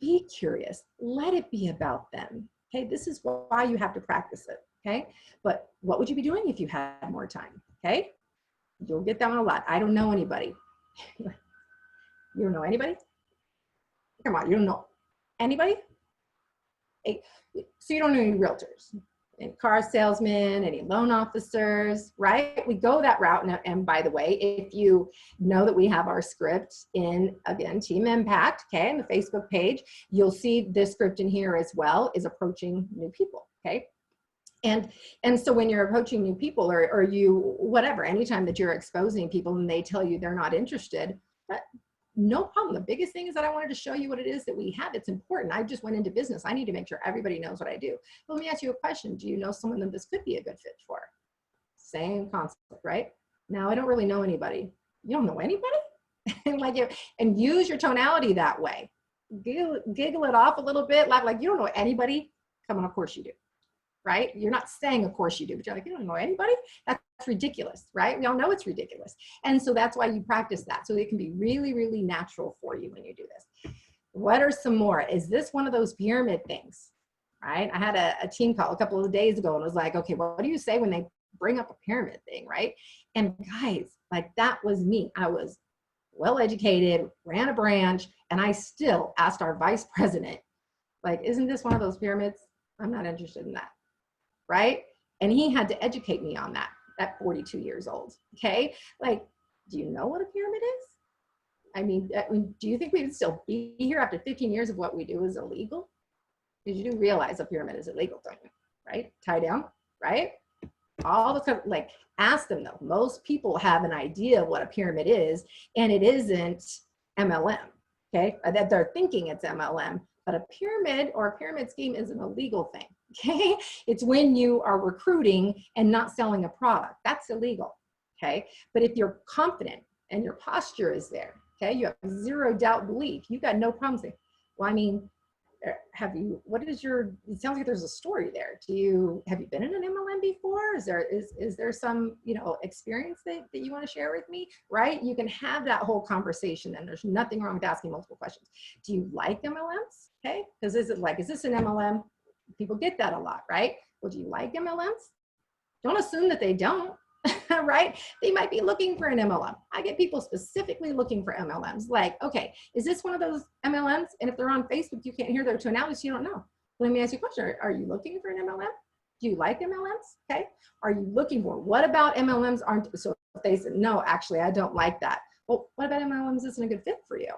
be curious. Let it be about them. Okay. This is why you have to practice it. Okay. But what would you be doing if you had more time? Okay. You'll get that one a lot. I don't know anybody. You don't know anybody? Come on. You don't know anybody? Hey, so you don't know any realtors, any car salesmen, any loan officers, right? We go that route. And by the way, if you know that we have our script in, again, Team Impact, okay, on the Facebook page, you'll see this script in here as well, is approaching new people, okay? And so when you're approaching new people, or you, whatever, anytime that you're exposing people and they tell you they're not interested, no problem. The biggest thing is that I wanted to show you what it is that we have. It's important. I just went into business. I need to make sure everybody knows what I do. But let me ask you a question. Do you know someone that this could be a good fit for? Same concept, right? Now, I don't really know anybody. You don't know anybody? And use your tonality that way. Giggle it off a little bit. Like you don't know anybody. Come on, of course you do. Right? You're not saying, of course you do, but you're like, you don't know anybody? That's ridiculous, right? We all know it's ridiculous. And so that's why you practice that. So it can be really, really natural for you when you do this. What are some more? Is this one of those pyramid things, right? I had a team call a couple of days ago and was like, okay, what do you say when they bring up a pyramid thing, right? And guys, like that was me. I was well-educated, ran a branch, and I still asked our vice president, like, isn't this one of those pyramids? I'm not interested in that. Right? And he had to educate me on that at 42 years old. Okay. Like, do you know what a pyramid is? I mean, do you think we would still be here after 15 years of what we do is illegal? Because you do realize a pyramid is illegal, don't you? Right? Tie down, right? All the time, like, ask them though. Most people have an idea of what a pyramid is, and it isn't MLM. Okay. That they're thinking it's MLM, but a pyramid or a pyramid scheme is an illegal thing. Okay, it's when you are recruiting and not selling a product. That's illegal. okay? But if you're confident and your posture is there, okay, you have zero doubt belief, you got no problem saying, well, I mean, have you, what is your, it sounds like there's a story there. Have you been in an MLM before? Is there some, you know, experience that you want to share with me, right? You can have that whole conversation, and there's nothing wrong with asking multiple questions. Do you like MLMs? Okay, because is this an MLM? People get that a lot, right? Well, do you like MLMs? Don't assume that they don't. Right? They might be looking for an MLM. I get people specifically looking for MLMs. Like, okay, is this one of those MLMs? And if they're on Facebook, you can't hear their tonality, so you don't know. Let me ask you a question. Are you looking for an MLM? Do you like MLMs? Okay. Are you looking for, what about MLMs aren't, so if they said, no, actually, I don't like that. Well, what about MLMs isn't a good fit for you?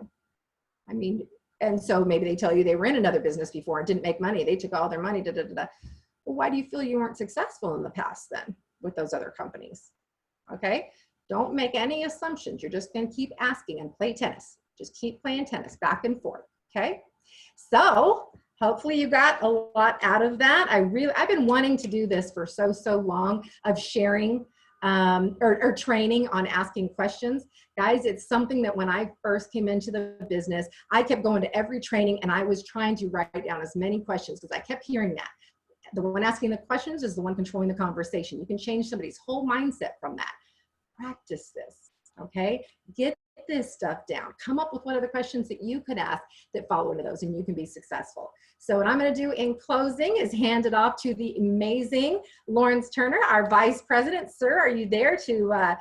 I mean, and so maybe they tell you they were in another business before and didn't make money. They took all their money, Well, why do you feel you weren't successful in the past then with those other companies? Okay, don't make any assumptions. You're just going to keep asking and play tennis. Just keep playing tennis back and forth. Okay, so hopefully you got a lot out of that. I've been wanting to do this for so long, of sharing or training on asking questions. Guys, it's something that when I first came into the business, I kept going to every training and I was trying to write down as many questions because I kept hearing that. The one asking the questions is the one controlling the conversation. You can change somebody's whole mindset from that. Practice this, okay? Get this stuff down. Come up with what are the questions that you could ask that follow into those, and you can be successful. So what I'm going to do in closing is hand it off to the amazing Lawrence Turner, our Vice President. Sir, are you there to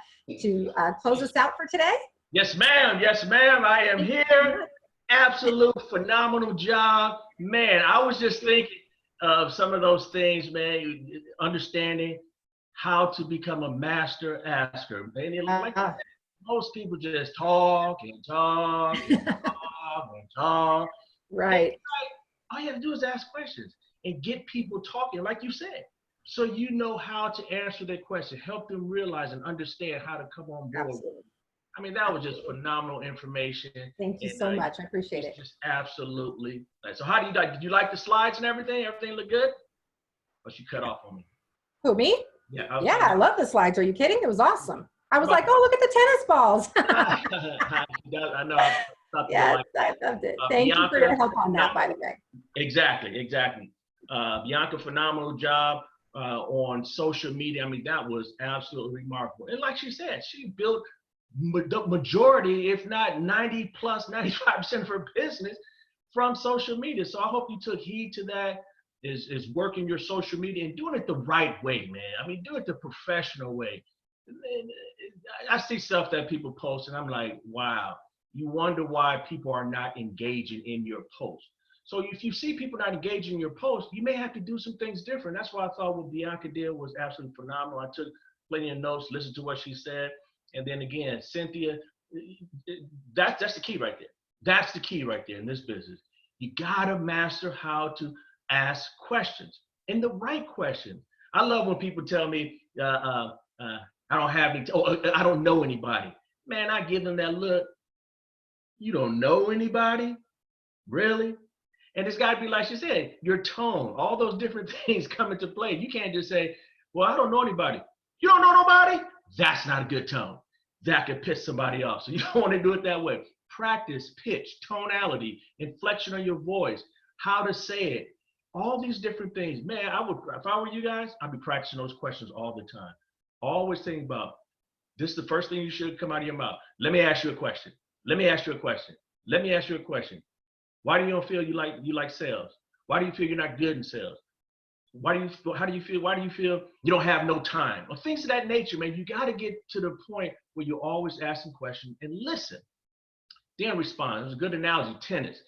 close us out for today? Yes, ma'am. Yes, ma'am. I am here. Absolute phenomenal job. Man, I was just thinking of some of those things, man, understanding how to become a master asker. Man, most people just talk and talk and talk and talk. Right. All you have to do is ask questions and get people talking, like you said, so you know how to answer their question, help them realize and understand how to come on board. Absolutely. I mean, that was just phenomenal information. Thank you so much. I appreciate it. Just absolutely. So how do you like, did you like the slides and everything? Everything look good? Or she cut off on me? Who, me? Yeah. I love the slides. Are you kidding? It was awesome. I was like, oh, look at the tennis balls. I know. Yes, I loved it. Thank you for your help on that, by the way. Exactly. Bianca, phenomenal job on social media. I mean, that was absolutely remarkable. And like she said, she built the majority, if not 90 plus 95% of her business from social media. So I hope you took heed to that, is working your social media and doing it the right way, man. I mean, do it the professional way. I see stuff that people post and I'm like, wow, you wonder why people are not engaging in your post. So if you see people not engaging in your post, you may have to do some things different. That's why I thought what Bianca did was absolutely phenomenal. I took plenty of notes, listened to what she said. And then again, Cynthia, that's the key right there. That's the key right there in this business. You gotta master how to ask questions, and the right questions. I love when people tell me, I don't have any, I don't know anybody. Man, I give them that look. You don't know anybody? Really? And it's gotta be like she said, your tone, all those different things come into play. You can't just say, well, I don't know anybody. You don't know nobody? That's not a good tone. That could piss somebody off. So you don't want to do it that way. Practice pitch, tonality, inflection of your voice, how to say it, all these different things. Man, I would, if I were you guys, I'd be practicing those questions all the time. Always thinking about, this is the first thing you should come out of your mouth. Let me ask you a question. Let me ask you a question. Let me ask you a question. Why do you don't feel you like sales? Why do you feel you're not good in sales? How do you feel you don't have no time? Or things of that nature, man. You got to get to the point where you're always asking questions and listen. Then respond. It was a good analogy, tennis.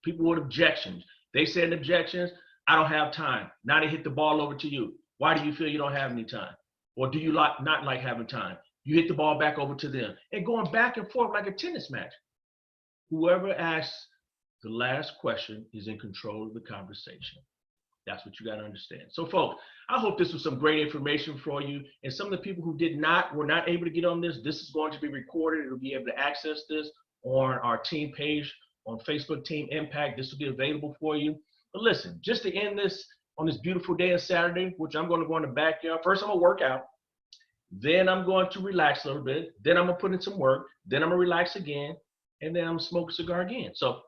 People with objections. They said objections, I don't have time. Now they hit the ball over to you. Why do you feel you don't have any time? Or do you not like having time? You hit the ball back over to them. And going back and forth like a tennis match. Whoever asks the last question is in control of the conversation. That's what you got to understand. So folks, I hope this was some great information for you. And some of the people who were not able to get on this is going to be recorded. It'll be able to access this on our team page on Facebook, Team Impact. This will be available for you. But listen, just to end this on this beautiful day of Saturday, which I'm going to go in the backyard. First, I'm going to work out. Then I'm going to relax a little bit. Then I'm gonna put in some work. Then I'm gonna relax again. And then I'm gonna smoke a cigar again. So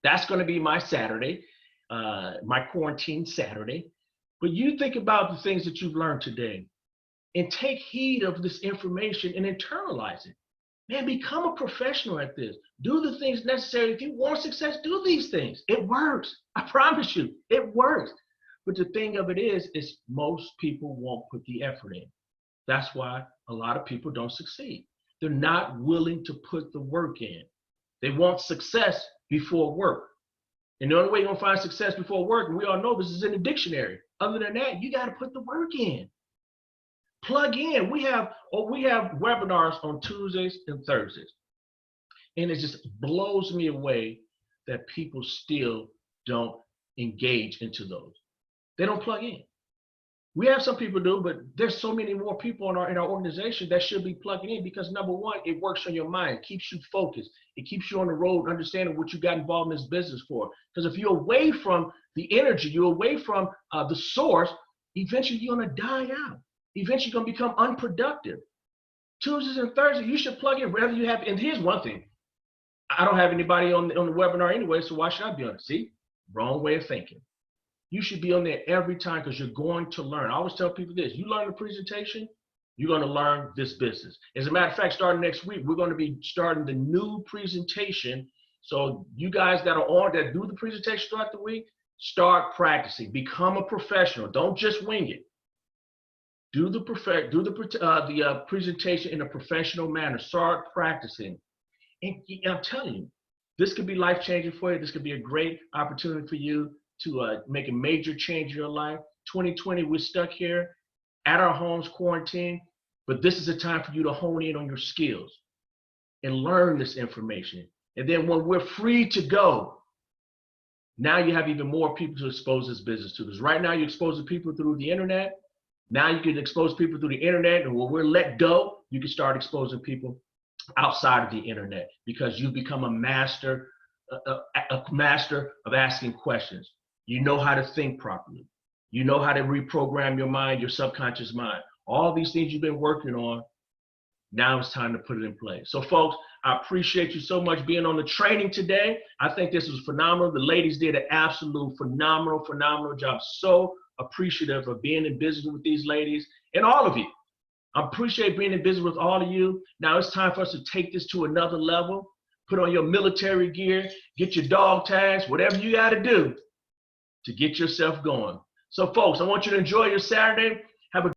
that's gonna be my Saturday, my quarantine Saturday. But you think about the things that you've learned today and take heed of this information and internalize it. Man, become a professional at this. Do the things necessary. If you want success, do these things. It works. I promise you, it works. But the thing of it is most people won't put the effort in. That's why a lot of people don't succeed. They're not willing to put the work in. They want success before work. And the only way you're gonna find success before work, and we all know this is in the dictionary. Other than that, you gotta put the work in. Plug in. We have webinars on Tuesdays and Thursdays. And it just blows me away that people still don't engage into those. They don't plug in. We have some people do, but there's so many more people in our organization that should be plugging in because number one, it works on your mind, keeps you focused. It keeps you on the road, understanding what you got involved in this business for. Because if you're away from the energy, you're away from the source, eventually you're gonna die out. Eventually you're gonna become unproductive. Tuesdays and Thursdays, you should plug in, whether you have, and here's one thing. I don't have anybody on the webinar anyway, so why should I be on it? See, wrong way of thinking. You should be on there every time because you're going to learn. I always tell people this, you learn the presentation, you're gonna learn this business. As a matter of fact, starting next week, we're gonna be starting the new presentation. So you guys that are on, that do the presentation throughout the week, start practicing, become a professional. Don't just wing it. Do the presentation in a professional manner. Start practicing. And I'm telling you, this could be life-changing for you. This could be a great opportunity for you to make a major change in your life. 2020, we're stuck here at our homes, quarantined, but this is a time for you to hone in on your skills and learn this information. And then when we're free to go, now you have even more people to expose this business to. Because right now you're exposing people through the internet. Now you can expose people through the internet, and when we're let go, you can start exposing people outside of the internet because you become a master of asking questions. You know how to think properly. You know how to reprogram your mind, your subconscious mind. All these things you've been working on, now it's time to put it in place. So folks, I appreciate you so much being on the training today. I think this was phenomenal. The ladies did an absolute phenomenal job. So appreciative of being in business with these ladies and all of you. I appreciate being in business with all of you. Now it's time for us to take this to another level. Put on your military gear, get your dog tags, whatever you got to do to get yourself going. So folks, I want you to enjoy your Saturday.